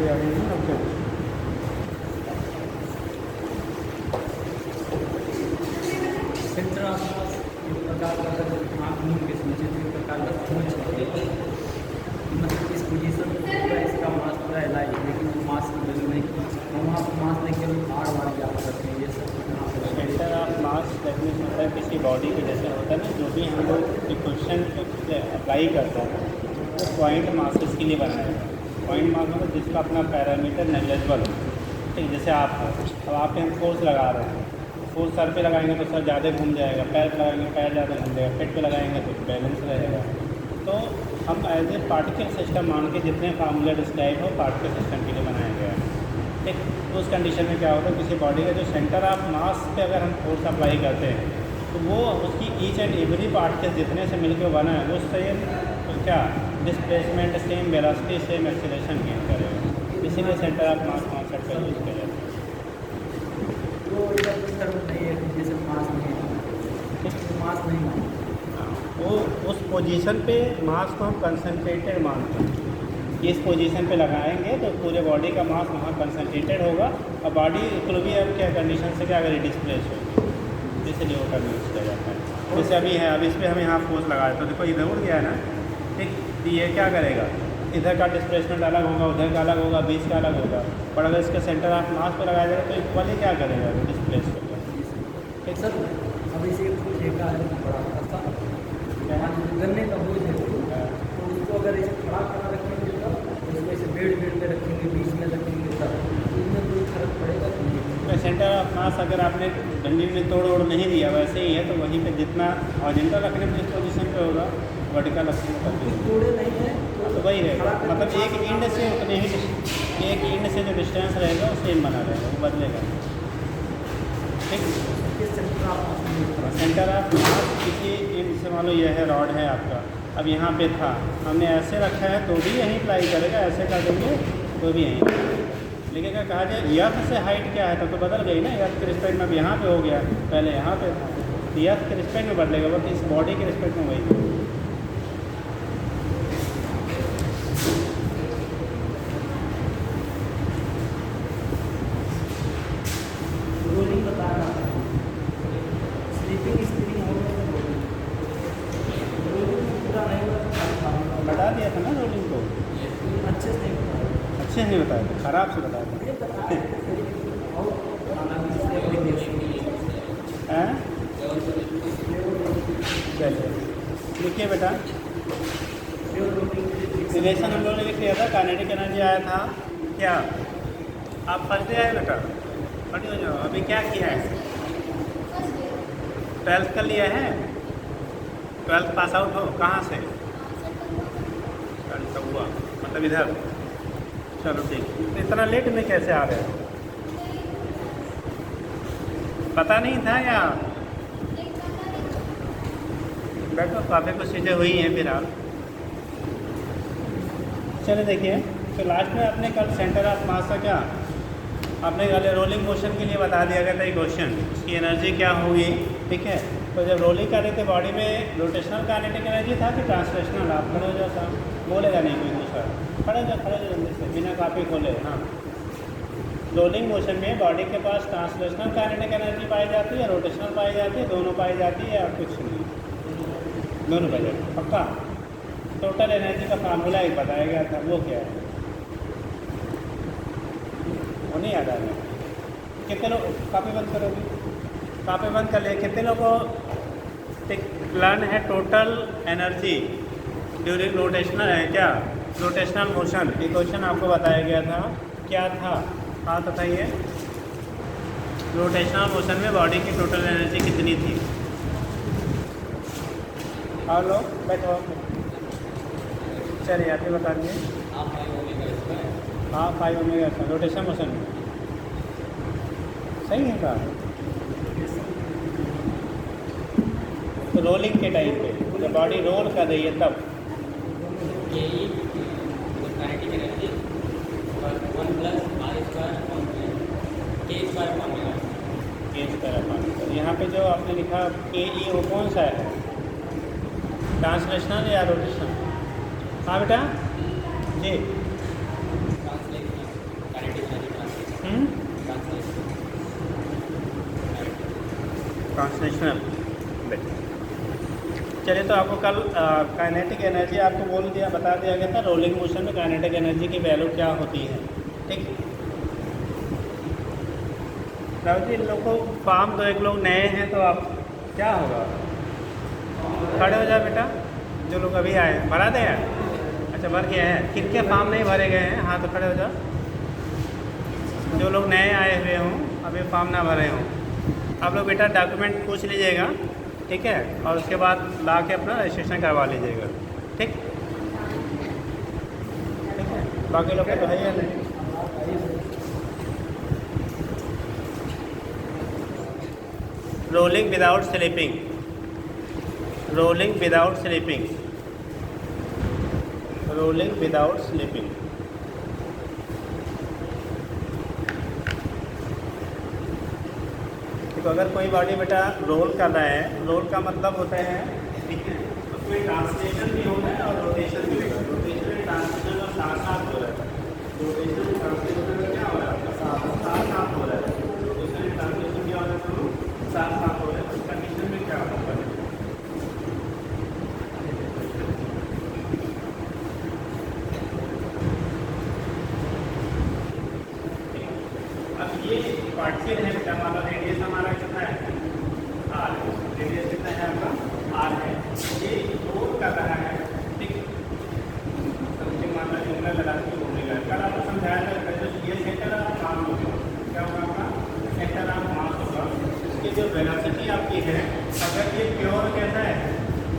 हो जाएंगे ना क्या। सेंटर ऑफ मास एक प्रकार का अगर आँख मूंद के समझे तो एक प्रकार का समझ होती है, मतलब इस पोजीशन में पूरा इसका मास पूरा हिलाई, लेकिन वो मास की वैल्यू नहीं, हम वहाँ पर मास नहीं केवल भार वार याद करते हैं, ये सब यहाँ पर सेंटर ऑफ मास डेफिनेशन होता है किसी बॉडी के जैसे होता है ना, जो भी हम लोग इक्वेशन अप्लाई करते हैं वो पॉइंट मासेस के लिए बनाया है। पॉइंट मास मतलब जिसका अपना पैरामीटर नेग्लेजिबल हो, ठीक। जैसे आप हो, अब आप पे हम फोर्स लगा रहे हैं, फोर्स सर पे लगाएंगे तो सर ज़्यादा घूम जाएगा, पैर पे लगाएंगे पैर ज़्यादा घूम जाएगा, पेट पे लगाएंगे तो बैलेंस रहेगा। तो हम एज ए पार्टिकल सिस्टम मान के जितने फार्मूला डिस्क्राइब हो पार्टिकल सिस्टम के लिए बनाया गया है, ठीक। तो उस कंडीशन में क्या होता है, किसी बॉडी का जो सेंटर ऑफ मास पे अगर हम फोर्स अप्लाई करते हैं तो वो उसकी ईच एंड एवरी पार्टिकल जितने से मिलकर बना है वो सेम तो क्या displacement, same velocity, same acceleration gain करेगा। इसीलिए सेंटर ऑफ मास कॉन्सेप्ट का यूज़ किया जाता है। वो इस तरह नहीं है कि जैसे मास नहीं है, तो मास नहीं मानते, वो उस पोजीशन पे मास को हम कंसनट्रेटेड मानते हैं कि इस पोजीशन पे लगाएंगे तो पूरे बॉडी का मास वहाँ कंसनट्रेटेड होगा और बॉडी इक्विलिब्रियम क्या कंडीशन से क्या अगर डिस्प्लेस होगी, इसलिए वो टर्म यूज़ किया जाता है। जैसे अभी है, अब इस पर हम यहाँ फोर्स लगाए तो देखो इधर उड़ गया है ना, ठीक। तो ये क्या करेगा, इधर का डिस्प्लेसमेंट अलग होगा, उधर का अलग होगा, बीच का अलग होगा, पर अगर इसके सेंटर ऑफ मास पर लगाया जाएगा तो इक्वली क्या करेगा, डिस्प्लेस होगा, ठीक सर। अब इसे ठेका है बड़ा सा गन्ने का बोझ है, तो उसको अगर इसे खड़ा करा रखेंगे तब, उसको इसे बेड में रखेंगे, बीच में रखेंगे तब, तो इसमें कोई फर्क पड़ेगा कि नहीं? सेंटर ऑफ मास अगर आपने डंडी में तोड़ नहीं दिया वैसे ही है, तो वहीं पे जितना हॉरिजॉन्टल रखने में जिस पोजीशन पे होगा वर्टिकल रखने में तब तोड़े नहीं है तो वही रहेगा, मतलब एक इंड से उतने ही एक इंड से जो डिस्टेंस रहेगा वो सेम बना रहेगा, वो बदलेगा, ठीक। सेंटर ऑफ मास किसी इंड से मान लो यह है रॉड है आपका, अब यहाँ पे था, हमने ऐसे रखा है तो भी यहीं अप्लाई करेगा, ऐसे कर देंगे तो भी यहीं। लेकिन अगर कहा जाए यर्थ से हाइट क्या है तब तो बदल गई ना, यर्थ के रिस्पेक्ट में अब यहाँ पे हो गया, पहले यहाँ पे था, तो यर्थ के रिस्पेक्ट में बदलेगा, बट इस बॉडी के रिस्पेक्ट में वही। रोलिंग बता रहा था, स्लीपिंग स्प्रिंग होने से रोलिंग पूरा नहीं होता, बता दिया था ना रोलिंग को, अच्छे से नहीं बताया, अच्छे नहीं बताया था, खराब से बताया था। ये बताया और हैं? चलिए लिखिए बेटा, रिलेशन हम लोगों ने लिख लिया था, काइनेटिक एनर्जी आया था क्या, आप पढ़ते आए बेटा, पढ़ी हो जाओ। अभी क्या किया है, 12th कर लिया है, 12th पास आउट हो, कहाँ से, तो हुआ मतलब इधर, चलो ठीक। तो इतना लेट में कैसे आ रहे हो, पता नहीं था या बैठो, काफ़ी कुछ चीज़ें हुई हैं फिर आप। चलिए देखिए, तो लास्ट में आपने कल सेंटर ऑफ मास का क्या आपने कल रोलिंग मोशन के लिए बता दिया गया था ये क्वेश्चन, उसकी एनर्जी क्या होगी, ठीक है। तो जब रोलिंग कर रहे थे बॉडी में रोटेशनल काइनेटिक एनर्जी था कि ट्रांसलेशनल, आप खड़े हो जाओ साहब, बोलेगा नहीं कोई दूसरा, खड़े हो जाओ जल्दी से बिना कापी खोले। हाँ, रोलिंग मोशन में बॉडी के पास ट्रांसलेशनल काइनेटिक एनर्जी पाई जाती है, रोटेशनल पाई जाती है, दोनों पाई जाती है, और कुछ नहीं, दोनों पाई जाती है पक्का। टोटल एनर्जी का फार्मूला एक बताया गया था, वो क्या है वो नहीं याद आ रहा। कितने लोग कापी बंद करोगे, कापी बंद कर लिए, कितने लोगों को लर्न है टोटल एनर्जी ड्यूरिंग रोटेशनल है क्या, रोटेशनल मोशन, ये क्वेश्चन आपको बताया गया था, क्या था, हाँ बताइए, रोटेशनल मोशन में बॉडी की टोटल एनर्जी कितनी थी। और लोग बैठो, चलिए आप ही बता दीजिए। हाँ 5 ओमेगा रोटेशन मोशन में सही है कहा। तो रोलिंग के टाइम पे जब बॉडी रोल कर रही है तब यहाँ पे जो आपने लिखा के ई वो कौन सा है, ट्रांसलेशनल या रोटेशनल। हाँ बेटा जी ट्रांसलेशनल बिट। चलिए, तो आपको कल काइनेटिक एनर्जी आपको बता दिया गया था, रोलिंग मोशन में काइनेटिक एनर्जी की वैल्यू क्या होती है। ठीक, राहुल जी, इन लोग को फॉर्म दो, एक लोग नए हैं तो आप क्या होगा, खड़े हो जाओ बेटा। जो लोग अभी आए हैं भरा दें यार, अच्छा भर गया है, किनके फॉर्म नहीं भरे गए हैं, हाँ तो खड़े हो जाओ। जो लोग नए आए हुए हों, अभी फॉर्म ना भरे हों, आप लोग बेटा डॉक्यूमेंट पूछ लीजिएगा, ठीक है, और उसके बाद ला के अपना रजिस्ट्रेशन करवा लीजिएगा। ठीक, ठीक है, बाकी लोग तो है ही नहीं। Rolling without slipping, rolling without slipping, rolling without slipping. तो अगर कोई बॉडी बेटा रोल कर रहा है, रोल का मतलब होता है, ठीक है, उसमें ट्रांसलेशन भी होता है और रोटेशन भी होता है। रोटेशन में ट्रांसलेशन और साथ साथ हो रहा है, रोटेशन में ट्रांसलेशन में क्या हो रहा है, साथ साथ हो रहा है। रोटेशन में ट्रांसलेशन क्या हो रहा है, साथ साथ हो रहा है। उस कंडीशन में क्या होता है, अब ये पार्टिकल है बेटा, हमारा रेडियस हमारा कितना है, आर, रेडियस कितना है आपका, आर है। ये रोल कर रहा है, ठीक, समथिंग मान लो एंगुलर वेलोसिटी ओमेगा। कल आपको समझाया था ये सेंटर ऑफ मास होगा, क्या होगा आपका, सेंटर ऑफ मास होगा। इसकी जो वेलोसिटी आपकी है, अगर ये प्योर कैसा है,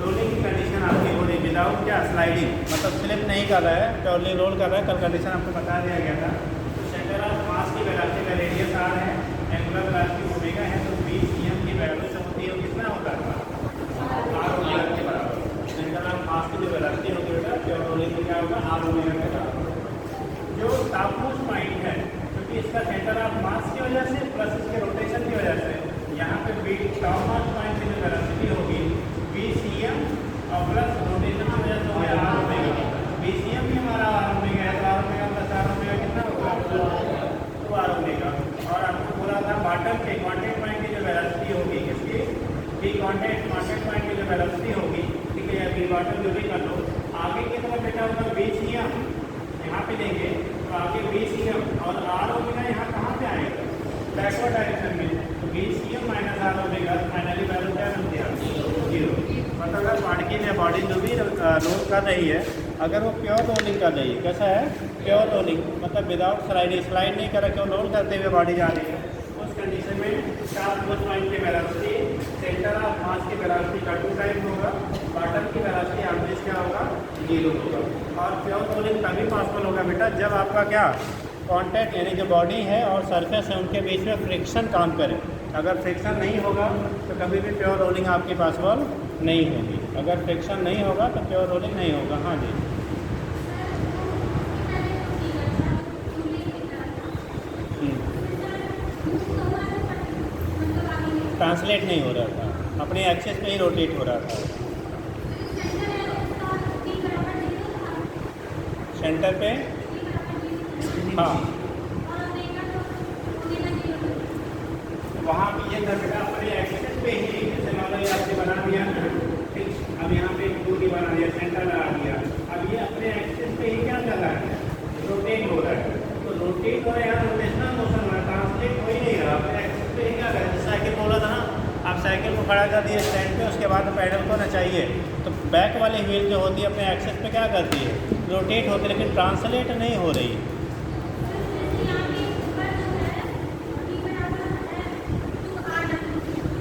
रोलिंग की कंडीशन आपकी हो रही, विदाउट क्या, स्लाइडिंग, मतलब स्लिप नहीं कर रहा है, प्योरली रोल कर रहा है। कल कंडीशन आपको बता दिया गया था। सेंटर ऑफ मास की वेलोसिटी का रेडियस आर है, एंगुलर वेलोसिटी ओमेगा है, तो बी सी एम की वैल्यू जो होती है वो कितना होता है, आर ओमेगा के बराबर। सेंटर ऑफ मास की जो वेलोसिटी होती है बेटा, प्योर रोलिंग में क्या होगा, आर ओमेगा के बराबर। जो टॉप मोस्ट पॉइंट है, क्योंकि इसका सेंटर ऑफ मास की वजह से प्लस इसके रोटेशन की वजह से, यहाँ पे बी टॉप मोस्ट पॉइंट की जो वेलोसिटी होगी बी सी एम और प्लस रोटेशन की वजह से हो गया R omega. B C M भी हमारा आर ओमेगा है, तो R omega plus R omega कितना होगा, तो आर ओमेगा। और आपको बोला था बॉटम के कांटेक्ट पॉइंट की जो वेलोसिटी होगी, किसकी, बी कांटेक्ट पॉइंट की जो वेलोसिटी होगी, ठीक है, या बी बॉटम जो भी कर लो, आगे की तरफ बेटा होगा बी सी एम, यहाँ पे देंगे तो आगे बी सी एम और आर ओमेगा यहाँ कहाँ पे आएगा, बैकवर्ड डायरेक्शन में, तो B C M minus R omega, finally value क्या बनती है, 0। मतलब अगर पार्टिकल या बॉडी जो भी रोल कर रही है, अगर वो प्योर रोलिंग कर रही है, कैसा है, प्योर रोलिंग, मतलब विदाउट स्लाइडिंग, स्लाइड नहीं कर रहा, क्यों रोल करते हुए बॉडी जा रही है, उस कंडीशन में टॉप मोस्ट पॉइंट की वेलोसिटी, सेंटर ऑफ मास की वेलोसिटी का 2 टाइम होगा, बॉटम की वेलोसिटी एवरेज क्या होगा, 0 होगा। और प्योर रोलिंग तभी पॉसिबल होगा बेटा जब आपका क्या, कॉन्टैक्ट यानी जो बॉडी है और सरफेस है उनके बीच में फ्रिक्शन काम करे। अगर फ्रिक्शन नहीं होगा तो कभी भी प्योर रोलिंग आपकी पॉसिबल नहीं होगी। अगर फ्रिक्शन नहीं होगा तो प्योर रोलिंग नहीं होगा। हाँ जी, ट्रांसलेट नहीं हो रहा था, अपने एक्सेस पे ही रोटेट हो रहा था। सेंटर पे, हाँ, वहाँ भी ये कर बेटा अपने एक्सेस पे ही, जैसे मान लो ये आपने बना दिया, ठीक, अब यहाँ पे दूरी बना दिया, सेंटर लगा दिया, अब ये अपने एक्सेस पे ही क्या कर रहा है, रोटेट हो रहा है। तो रोटेट हो रहा है, यहाँ रोटेशनल मोशन हो रहा है, ट्रांसलेट हो ही नहीं रहा, अपने एक्सेस पे ही क्या कर रहा है। साइकिल बोला था ना, आप साइकिल को खड़ा कर दिए स्टैंड पे, उसके बाद पैडल को नचाइए, तो बैक वाली व्हील जो होती है अपने एक्सेस पे क्या करती है, रोटेट होती है, लेकिन ट्रांसलेट नहीं हो रही।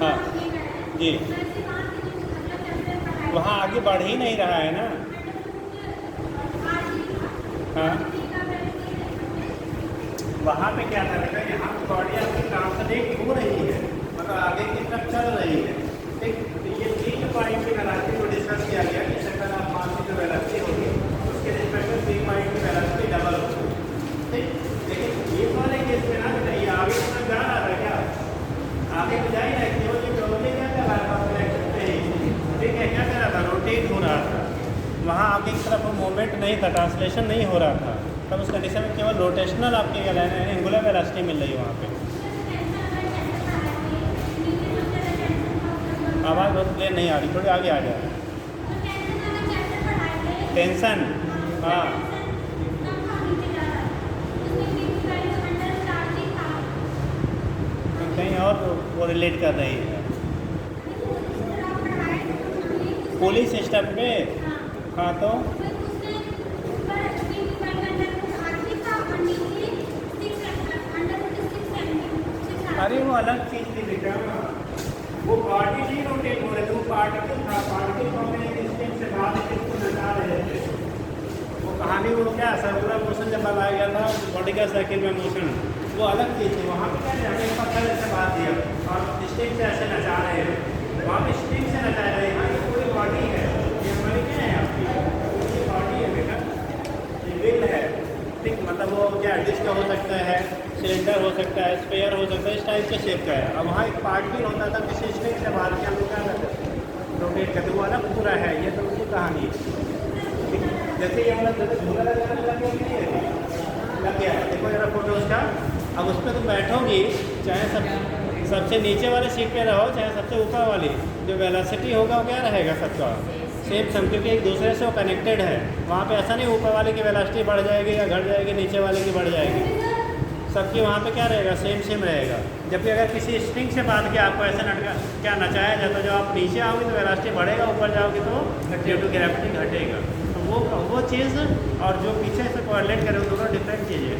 हाँ जी, वहाँ आगे बढ़ ही नहीं रहा है ना। हाँ, वहाँ पे क्या था बेटा, यहाँ पे बॉडी आपकी ट्रांसलेट हो रही है, मतलब आगे की तरफ चल रही है, ठीक। तो ये 3 पॉइंट की वेलोसिटी को डिस्कस किया गया कि सेंटर ऑफ मास की जो वेलोसिटी होगी उसके रिस्पेक्ट में 3 पॉइंट की वेलोसिटी डबल होगी, ठीक। लेकिन ये वाले केस में ना बेटा ये आगे अपना जा रहा था, क्या आगे तो जा ही रहा है, केवल ये टोटली क्या कर रहा था, ठीक है, क्या कर रहा था, रोटेट हो रहा था। वहाँ आगे की तरफ मूवमेंट नहीं था, ट्रांसलेशन नहीं हो रहा था, तब उस कंडीशन में केवल रोटेशनल आपकी एंगुलर वेलोसिटी मिल रही है वहाँ पे। आवाज़ बहुत क्लियर नहीं आ रही, थोड़ी आगे आ जाए। टेंशन, हाँ कहीं और वो रिलेट कर रही है पुलिस सिस्टम पे। हाँ तो अरे वो अलग चीज़ थी बेटा, वो पार्टी नहीं रोटेट हो रहे थे, वो पार्टिकल था, पार्टिकल को अपने डिस्टेंस से बाहर किसको नचा रहे थे। वो कहानी वो क्या सर्कुलर मोशन जब बनाया गया था बॉडी का सर्किल में मोशन, वो अलग चीज़ थी। वहाँ पे क्या है, हमें पत्थर ऐसे बांध दिया और स्टिंग से ऐसे नचा रहे हैं, वहाँ पे स्टिंग से नचा रहे हैं। हाँ ये पूरी बॉडी है, ये हमारी क्या है आपकी पूरी बॉडी है बेटा, ये विल है, ठीक। मतलब वो क्या डिस्क हो सकता है, सिलेंडर हो सकता है, स्पेयर हो सकता है, इस टाइप के शेप का है। अब वहाँ एक पार्ट भी होता था किसी स्टिंग से बाहर के हम लोग क्या करते रोटेट करते, वो अलग पूरा है। ये तो उसकी कहानी है, ठीक। जैसे ये वाला जैसे झूला लगाने लग गया, देखो जरा फोटो उसका। अब उस पर तुम बैठोगी, चाहे सबसे नीचे वाले सीट पे रहो, चाहे सबसे ऊपर वाली, जो वेलोसिटी होगा वो क्या रहेगा सबका सेम सम, क्योंकि एक दूसरे से वो कनेक्टेड है। वहाँ पे ऐसा नहीं ऊपर वाले की वेलोसिटी बढ़ जाएगी या घट जाएगी, नीचे वाले की बढ़ जाएगी, सबकी वहाँ पे क्या रहेगा सेम रहेगा। जबकि अगर किसी स्ट्रिंग से बांध के आपको ऐसा क्या नचाया जाए तो जब आप नीचे आओगे तो वेलोसिटी बढ़ेगा, ऊपर जाओगे तो ड्यू टू ग्रेविटी घटेगा। तो वो चीज़ और जो पीछे से कोरिलेट करे वो दोनों डिफरेंट चीज़ें हैं।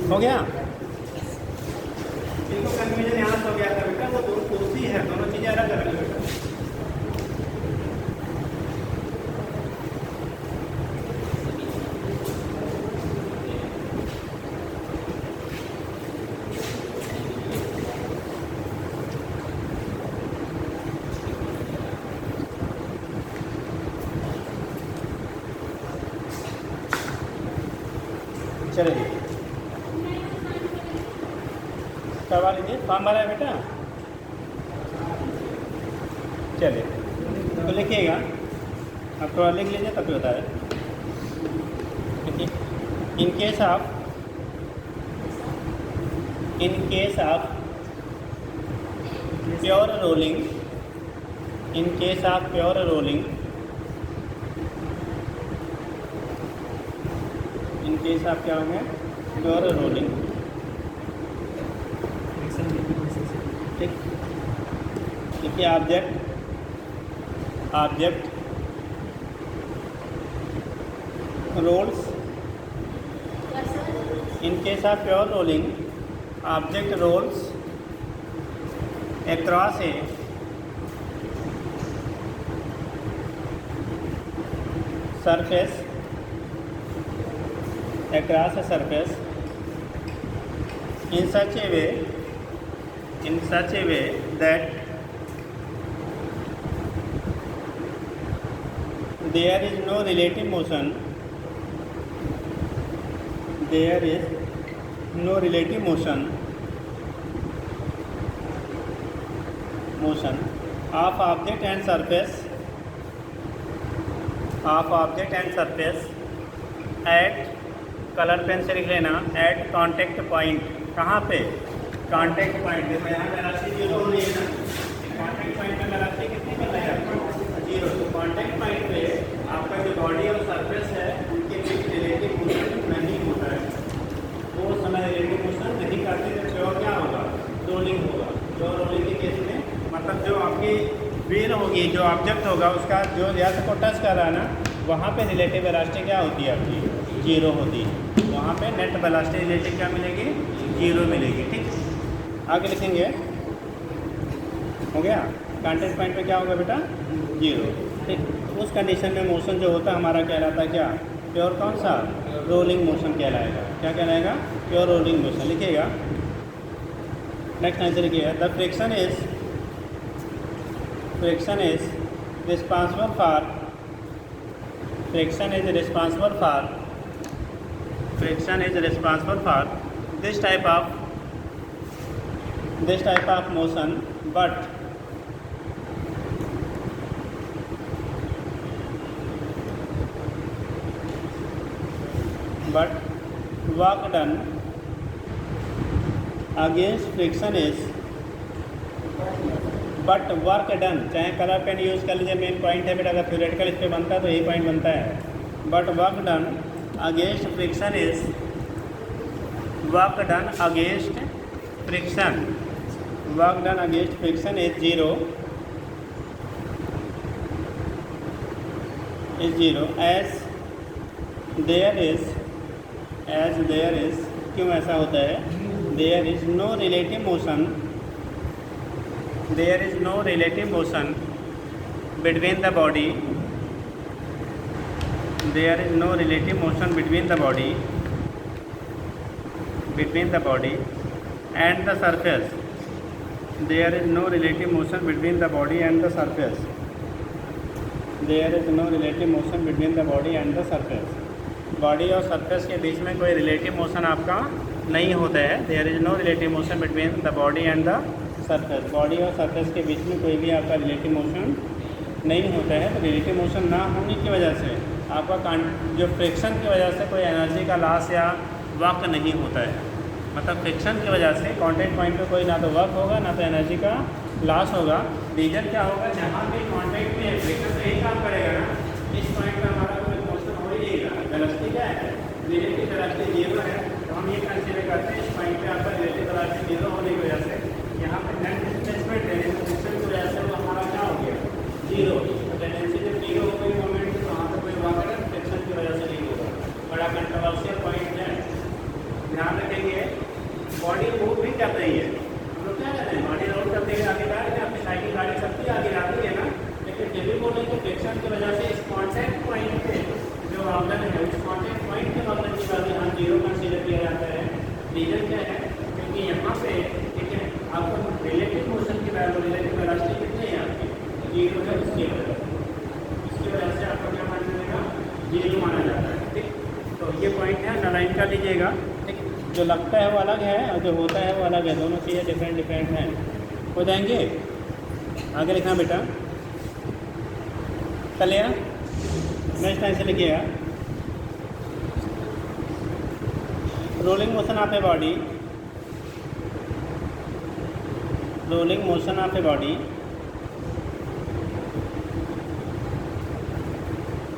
हो गया, इनको कन्फ्यूजन यहाँ से हो गया था बेटा, वो दो कुर्सी है, दोनों चीज़ें अलग अलग है बेटा। चलिए करवा लीजिए, फॉर्म भरा है बेटा, चलिए तो लिखिएगा, आप थोड़ा लिख लीजिए तब भी होता है। In case of pure rolling, in case of pure rolling, in case of क्या होंगे प्योर रोलिंग, ठीक। देखिए object rolls, in case of pure rolling object rolls across a surface in such a way that there is no relative motion of object and surface at colour pen से लिख लेना eight contact point. कहाँ पे contact point, देखो यहाँ velocity zero हो रही है ना, कांटेक्ट पॉइंट में वेलोसिटी कितनी मिल रही है आपको जीरो। तो कांटेक्ट पॉइंट पे आपका जो बॉडी और सरफेस है उनके बीच रिलेटिव मोशन नहीं होता है, वो समय रिलेटिव मोशन नहीं करते तो प्योर क्या होगा रोलिंग होगा। प्योर रोलिंग के केस में मतलब जो आपकी व्हील होगी, जो ऑब्जेक्ट होगा उसका जो अर्थ को टच कर रहा है ना, वहाँ पे रिलेटिव वेलोसिटी क्या होती है आपकी जीरो होती है, वहाँ पे नेट वेलोसिटी रिलेटिव क्या मिलेगी जीरो मिलेगी, ठीक। आगे लिखेंगे, हो गया कांटेक्ट पॉइंट पे क्या होगा बेटा जीरो, ठीक। उस कंडीशन में मोशन जो होता है हमारा कहलाता है क्या प्योर कौन सा रोलिंग मोशन कहलाएगा। क्या कहलाएगा प्योर रोलिंग मोशन। लिखिएगा नेक्स्ट आंसर लिखिएगा the friction is responsible for this type of motion, but work done against friction is but work done, चाहे कलर पेन यूज़ कर लीजिए, मेन पॉइंट है बेटा, अगर थ्योरेटिकल इस पर बनता है तो यही पॉइंट बनता है। But work done against friction is, work done against friction, work done against friction is zero, as there is, क्यों ऐसा होता है, there is no relative motion, there is no relative motion between the body, there is no relative motion between the body and the surface, there is no relative motion between the body and the surface, there is no relative motion between the body and the surface, body और surface के बीच में कोई relative motion आपका नहीं होता है। There is no relative motion between the body and the surface, body और सरफेस के बीच में कोई भी आपका रिलेटिव मोशन नहीं होता है। तो रिलेटिव मोशन ना होने की वजह से आपका जो फ्रिक्शन की वजह से कोई एनर्जी का लॉस या वर्क नहीं होता है, मतलब फ्रिक्शन की वजह से कांटेक्ट पॉइंट पे कोई ना तो वर्क होगा ना तो एनर्जी का लॉस होगा। रीजन क्या होगा, जहाँ भी कांटेक्ट में फ्रिक्शन से ही काम करेगा ना, इस पॉइंट पर हमारा कोई मोशन हो ही नहीं रहा। वेलोसिटी क्या है, रिलेटिव वेलोसिटी जीरो है, तो हम ये कंसीडर करते हैं इस पॉइंट पे आपका रिलेटिव वेलोसिटी जीरो होने की वजह से यहाँ पर नेट डिस्प्लेसमेंट है, फ्रिक्शन की वजह से वो हमारा क्या हो गया, जीरो। टेंडेंसी जब जीरो हो गई मोमेंट तो वहाँ पर कोई वर्क है फ्रिक्शन की वजह से नहीं होगा। बड़ा कंट्रोवर्शियल पॉइंट है, ध्यान रखेंगे। बॉडी मूव भी कर रही है, हम लोग क्या कहते हैं, बॉडी रोड करते हुए आगे जा रहे हैं, अपनी साइकिल गाड़ी सबकी आगे जाती है ना, लेकिन जब भी बोलेंगे फ्रिक्शन की वजह से इस कॉन्टैक्ट पॉइंट पे जो आमदन है उस कॉन्टैक्ट पॉइंट के आमदन की वजह से हम जीरो कंसीडर किया जाता है। रीजन क्या है, क्योंकि यहाँ पे ठीक है आपको रिलेटिव मोशन की वैल्यू, रिलेटिव वेलोसिटी कितनी है आपकी, जीरो है, इसकी वजह से आपको क्या माना जाएगा, जीरो माना जाता है। ठीक, तो ये पॉइंट है, नालाइन कर लीजिएगा। ठीक, जो लगता है वो अलग है और जो होता है वो अलग है, दोनों चीज़ें डिफरेंट हैं। हो जाएंगे, आगे लिखना बेटा, चलिए नेक्स्ट टाइम से लिखिएगा। Rolling motion of a body, rolling motion of a body,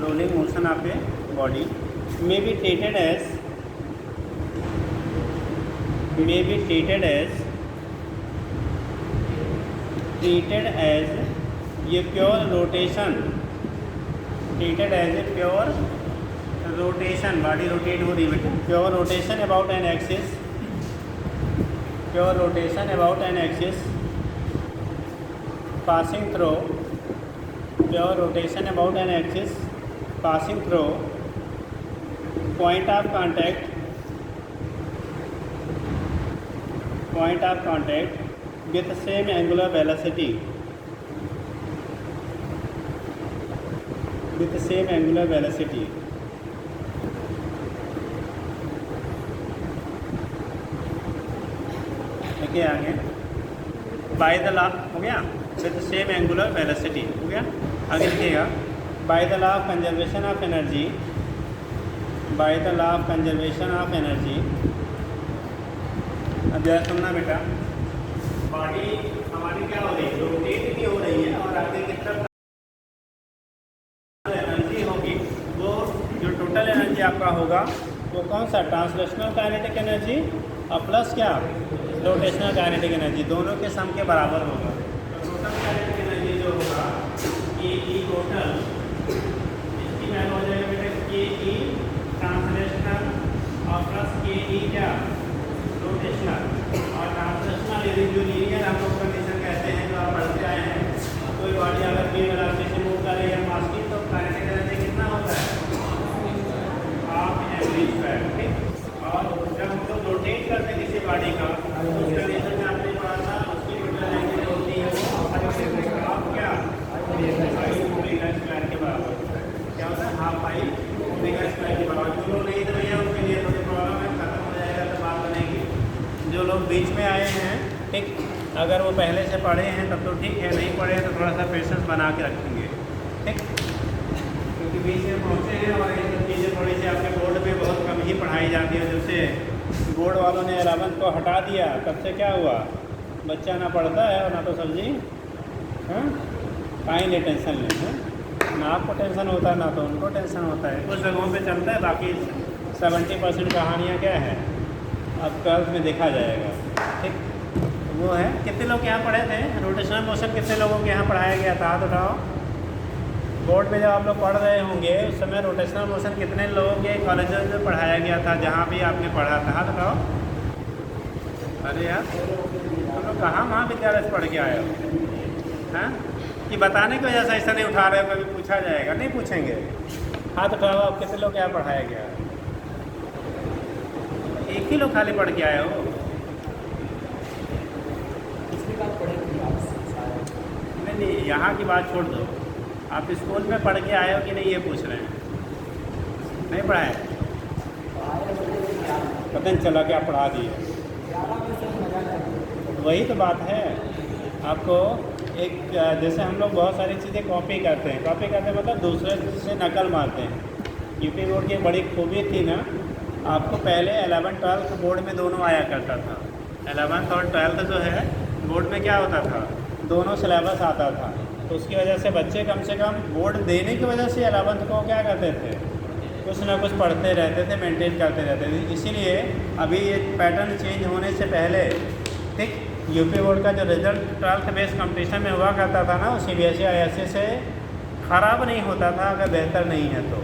rolling motion of a body may be treated as ये pure rotation, treated as a pure rotation, body rotate हो रही है बेटा, pure rotation about an axis, pure rotation about an axis passing through, pure rotation about an axis passing through point of contact with same angular velocity, with same angular velocity, देखिए आगे by the law हो गया, with same angular velocity हो गया। आगे लिखिएगा, by the law of conservation of energy, by the law of conservation of energy. अब जरा सुनना बेटा, बॉडी हमारी क्या हो रही है, रोटेट भी हो रही है और आगे की तरफ एनर्जी होगी, वो जो टोटल एनर्जी आपका होगा वो कौन सा, ट्रांसलेशनल काइनेटिक एनर्जी और प्लस क्या, रोटेशनल काइनेटिक एनर्जी, दोनों के सम के बराबर होगा। तो टोटल काइनेटिक एनर्जी जो होगा के ई टोटल, इसकी वैल्यू हो जाएगा बेटा के ई ट्रांसलेशनल और प्लस के ई क्या, रोटेशनल। और ट्रांसलेशनल यदि जो लीनियर हम लोग कंडीशन कहते हैं, जो आप पढ़ते आए हैं, कोई बॉडी अगर बी वेलोसिटी से मूव करे या मास की, तो काइनेटिक एनर्जी कितना होता है, हाफ mv स्क्वायर। ठीक, और जब हम लोग रोटेट करते हैं किसी बॉडी का, तो उस कंडीशन में आपने पढ़ा था उसकी टोटल एनर्जी होती है वो हाफ क्या, पाई ओमेगा स्क्वायर के बराबर होता है। क्या होता है, हाफ पाई ओमेगा स्क्वायर के बराबर। जो लोग नहीं थे भैया उनके लिए थोड़ी प्रॉब्लम है, खत्म हो जाएगा तो बात बनेगी। जो लोग बीच में आए हैं, ठीक, अगर वो पहले से पढ़े हैं तब तो ठीक है, नहीं पढ़े तो थोड़ा सा पेशेंस बना के रखेंगे। ठीक, क्योंकि बीच में पहुँचे हैं और ये सब चीज़ें थोड़ी सी आपके बोर्ड में बहुत कम ही पढ़ाई जाती है। जैसे बोर्ड वालों ने 11th को हटा दिया, तब से क्या हुआ, बच्चा ना पढ़ता है और ना तो सब्जी हाँ, काइंड टेंशन लें। हाँ, ना आपको टेंशन होता है ना तो उनको टेंशन होता है। कुछ जगहों पे चलता है, बाकी 70% कहानियाँ क्या है अब 12th में देखा जाएगा। ठीक, वो है। कितने लोग यहाँ पढ़े थे रोटेशनल मोशन? कितने लोगों के यहाँ पढ़ाया गया था? हाथ उठाओ। बोर्ड में जब आप लोग पढ़ रहे होंगे उस समय रोटेशनल मोशन कितने लोगों के कॉलेजों में पढ़ाया गया था, जहाँ भी आपने पढ़ा था? हाथ उठाओ। अरे यार, तुम लोग कहाँ महाविद्यालय से पढ़ के आए हो? हैं कि बताने की वजह से ऐसा नहीं उठा रहे हो? कभी पूछा जाएगा? नहीं पूछेंगे। हाथ उठाओ। आप कितने लोग यहाँ पढ़ाया गया? एक ही लोग खाली पढ़ के आए हो? नहीं, यहाँ की बात छोड़ दो। आप स्कूल में पढ़ के आए हो कि नहीं, ये पूछ रहे हैं। नहीं पढ़ाए? पता नहीं चला क्या पढ़ा दिए। वही तो बात है। आपको एक जैसे हम लोग बहुत सारी चीज़ें कॉपी करते हैं मतलब दूसरे से नकल मारते हैं। यूपी बोर्ड की एक बड़ी खूबी थी ना, आपको पहले 11th 12th बोर्ड में दोनों आया करता था। 11th और 12th जो है बोर्ड में क्या होता था, दोनों सिलेबस आता था। तो उसकी वजह से बच्चे कम से कम बोर्ड देने की वजह से 11th को क्या करते थे, कुछ ना कुछ पढ़ते रहते थे, मेंटेन करते रहते थे। इसीलिए अभी ये पैटर्न चेंज होने से पहले ठीक यूपी बोर्ड का जो रिजल्ट 12th बेस्ड कंपटीशन में हुआ करता था ना, वो CBSE ISC से ख़राब नहीं होता था अगर बेहतर नहीं है तो।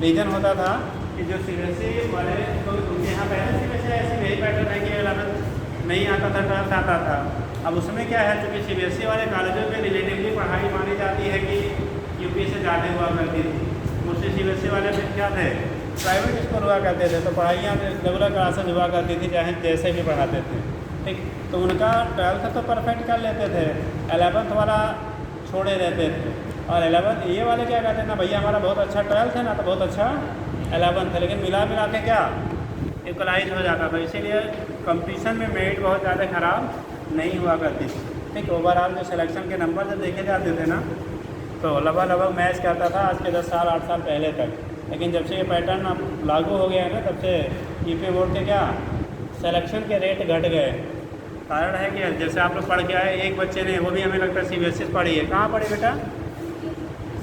रीज़न होता था कि जो CBSE वाले तो उनके यहाँ पहले CBSE ऐसे यही पैटर्न है कि 11th नहीं आता था, 12th आता था। अब उसमें क्या है, चूँकि CBSE वाले कॉलेजों में रिलेटिवली पढ़ाई मानी जाती है कि यूपी से ज़्यादा हुआ करती थी। मुझसे CBSE वाले फिर क्या थे, प्राइवेट स्कूल हुआ करते थे, तो पढ़ाइयाँ रेगुलर क्लासेज हुआ करती थी, चाहे जैसे भी पढ़ाते थे। ठीक, तो उनका 12th तो परफेक्ट कर लेते थे, 11th वाला छोड़े रहते थे। और 11th ये वाले क्या कहते हैं ना, भैया हमारा बहुत अच्छा 12th है ना, तो बहुत अच्छा 11th है, लेकिन मिला के क्या इक्वलाइज हो जाता था। इसीलिए कंपटीशन में मेरिट बहुत ज़्यादा ख़राब नहीं हुआ करती थी। ठीक, ओवरऑल जो सिलेक्शन के नंबर जब देखे जाते थे ना, तो लगभग मैच करता था आज के 10 साल 8 साल पहले तक। लेकिन जब से ये पैटर्न अब लागू हो गया है ना, तब से यूपी बोर्ड के क्या सिलेक्शन के रेट घट गए। कारण है कि जैसे आप लोग पढ़ के आए, एक बच्चे ने, वो भी हमें लगता है CBSE पढ़ी है। कहाँ पढ़ी बेटा?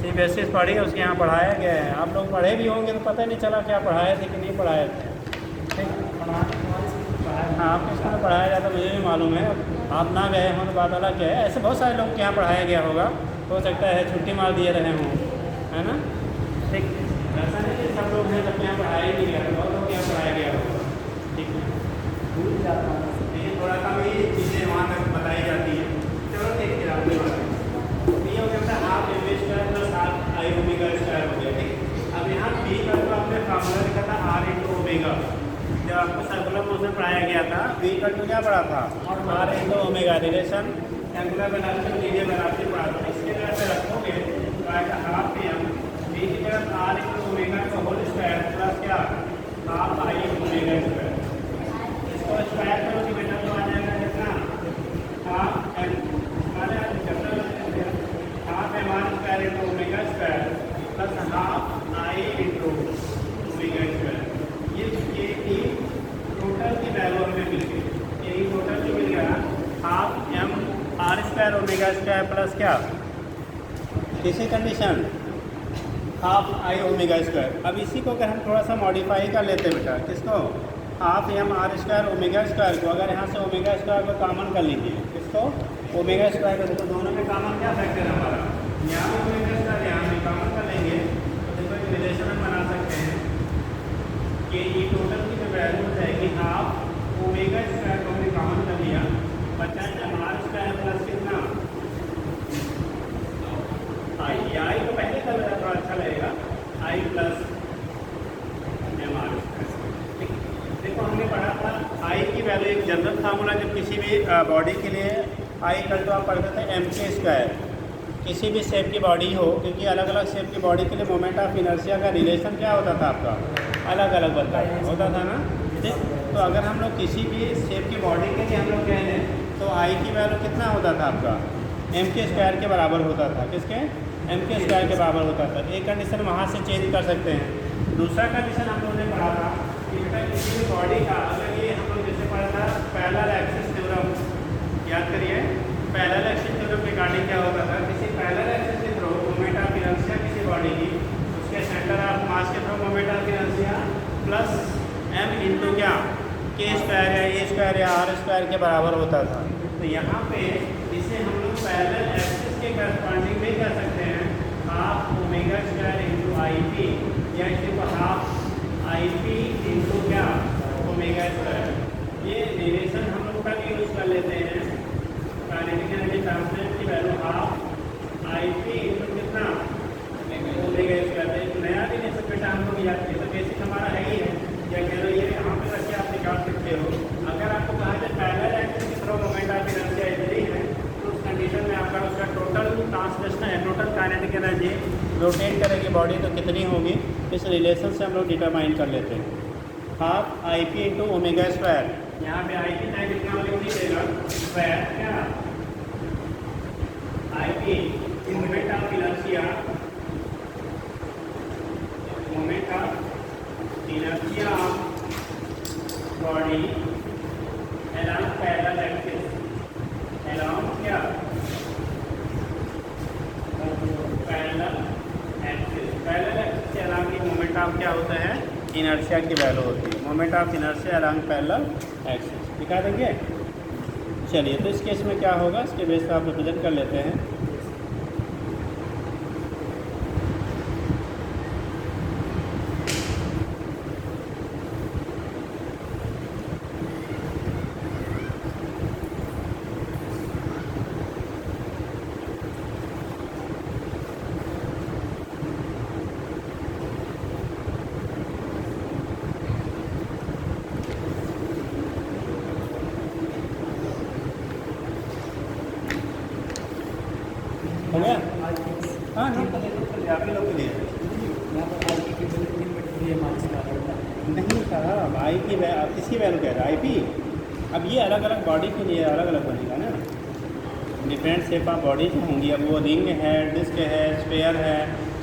CBSE पढ़ी है, उसके यहाँ पढ़ाया गया है। आप लोग पढ़े भी होंगे तो पता नहीं चला क्या पढ़ाए थे कि नहीं पढ़ाए थे। ठीक, हाँ, आपके स्कूल में पढ़ाया जाता मुझे भी मालूम है, आप ना गए हों तो बात अलग है। ऐसे बहुत सारे लोग के यहाँ पढ़ाया गया होगा, हो सकता है छुट्टी मार दिए रहे हों, है ना। ठीक, ऐसा नहीं कि सब लोग हैं सबके यहाँ पढ़ाया ही नहीं गया, बहुत लोग यहाँ पढ़ाया गया होगा। ठीक है, भूल जाता हूँ, थोड़ा कम ही चीज़ें वहाँ तक बताई जाती हैं। चलो ठीक है, आपने ये हो गया half MA square plus half I omega square हो गया। ठीक, अब यहाँ B का तो आपने फार्मूला लिखा था R इंटू ओमेगा। जब आपको सर्कुलर मोशन पढ़ाया गया था, V का तो क्या पढ़ा था, R into omega. Relation angular velocity linear velocity पढ़ा था। इसके तरह से रखोगे तो आएगा हाफ M V की तरफ R इंटू ओमेगा का होल स्क्वायर प्लस क्या हाफ I ओमेगा स्क्वायर। इसको स्क्वायर करोगे बेटा तो आ जाएगा कितना, half M MR square into omega square plus half I into omega square. ये टोटल की वैल्यू हमें मिल गई। यही टोटल जो मिल गया half MR square omega square plus क्या, किसी condition half I omega square. अब इसी को अगर हम थोड़ा सा मॉडिफाई कर लेते हैं बेटा, किसको, half MR square omega square को, अगर यहाँ से ओमेगा स्क्वायर को कॉमन कर लीजिए, किसको, ओमेगा स्क्वायर को, तो दोनों में कॉमन क्या फैक्टर है हमारा, यहाँ भी ओमेगा स्क्वायर यहाँ भी कॉमन कर लेंगे, तो देखो एक रिलेशन हम बना सकते हैं कि ये टोटल की जो वैल्यू हो जाएगी हाफ ओमेगा स्क्वायर को हमने कॉमन कर लिया, बचा MR स्क्वायर प्लस कितना I को पहले कर लेना थोड़ा अच्छा लगेगा, I प्लस MR स्क्वायर। ठीक, देखो हमने पढ़ा था I की वैल्यू एक जनरल फार्मूला, जब किसी भी बॉडी के लिए I कल तो आप पढ़ते थे mk स्क्वायर। किसी भी शेप की बॉडी हो, क्योंकि अलग अलग शेप की बॉडी के लिए मोमेंट ऑफ इनर्शिया का रिलेशन क्या होता था आपका, अलग अलग होता था ना। ठीक, तो अगर हम लोग किसी भी शेप की बॉडी के लिए हम लोग कह दें तो I की वैल्यू कितना होता था आपका, mk स्क्वायर के बराबर होता था। किसके, mk स्क्वायर के बराबर होता था। एक कंडीशन वहाँ से चेंज कर सकते हैं। दूसरा कंडीशन हम लोगों ने पढ़ा था कि बेटा किसी भी बॉडी का, अगर ये हम लोग जैसे पढ़ा था पैरेलल एक्सिस थ्योरम, याद करिए पैरेलल एक्सिस के रिगार्डिंग क्या होता था, किसी पैरेलल एक्सिस के थ्रू मोमेंट ऑफ इनर्शिया किसी बॉडी की उसके सेंटर ऑफ मास के through moment of inertia plus m into क्या k स्क्वायर या a स्क्वायर या r स्क्वायर के बराबर होता था। तो यहाँ पे इसे हम लोग पैरेलल एक्सिस के करस्पॉन्डिंग भी कर सकते हैं, half omega square into I P या इसको हाफ आई पी इंटू क्या ओमेगा स्क्वायर। ये रिलेशन हम लोग कब यूज कर लेते हैं, काइनेटिक एनर्जी ट्रांसफर की value half I P into कितना ओमेगा स्क्वायर। एक नया रिलेशन बेटा हम लोग याद किया, तो बेसिक हमारा है ही है, या कह लो ये यहाँ पे रख के आप निकाल सकते हो। अगर आपको कहा जाए पैरेलल एक्सिस की तरफ मोमेंट ऑफ इनर्शिया इतनी है, तो उस कंडीशन में आपका उसका टोटल ट्रांसलेशन है, टोटल काइनेटिक एनर्जी रोटेट करेगी बॉडी तो कितनी होगी, इस रिलेशन से हम लोग डिटरमाइन कर लेते हैं। Half I P into omega square, यहाँ पे आई पी चाहे कितना लिख दीजिएगा स्क्वायर क्या I P moment of inertia, moment of inertia body along parallel axis, along क्या पैरेलल एक्सिस, पैरेलल एक्सिस के along की मोमेंट ऑफ क्या होता है इनर्शिया की वैल्यू होती है, moment of inertia along parallel axis दिखा देंगे। चलिए तो इस केस में क्या होगा, इसके बेस पर आप रिप्रेजेंट कर लेते हैं। हो गया हाँ नोट कर लेते आप ही लोग के लिए यहाँ पर आई पी की वैल्यू 3 बटे 3 मार्क्स का होता है। नहीं साहब आई की किसकी वैल्यू कह रहा है आई पी। अब ये अलग अलग बॉडी के लिए अलग अलग बनेगा ना, डिफरेंट शेप ऑफ बॉडी जो होंगी, अब वो रिंग है, डिस्क है, स्फीयर है,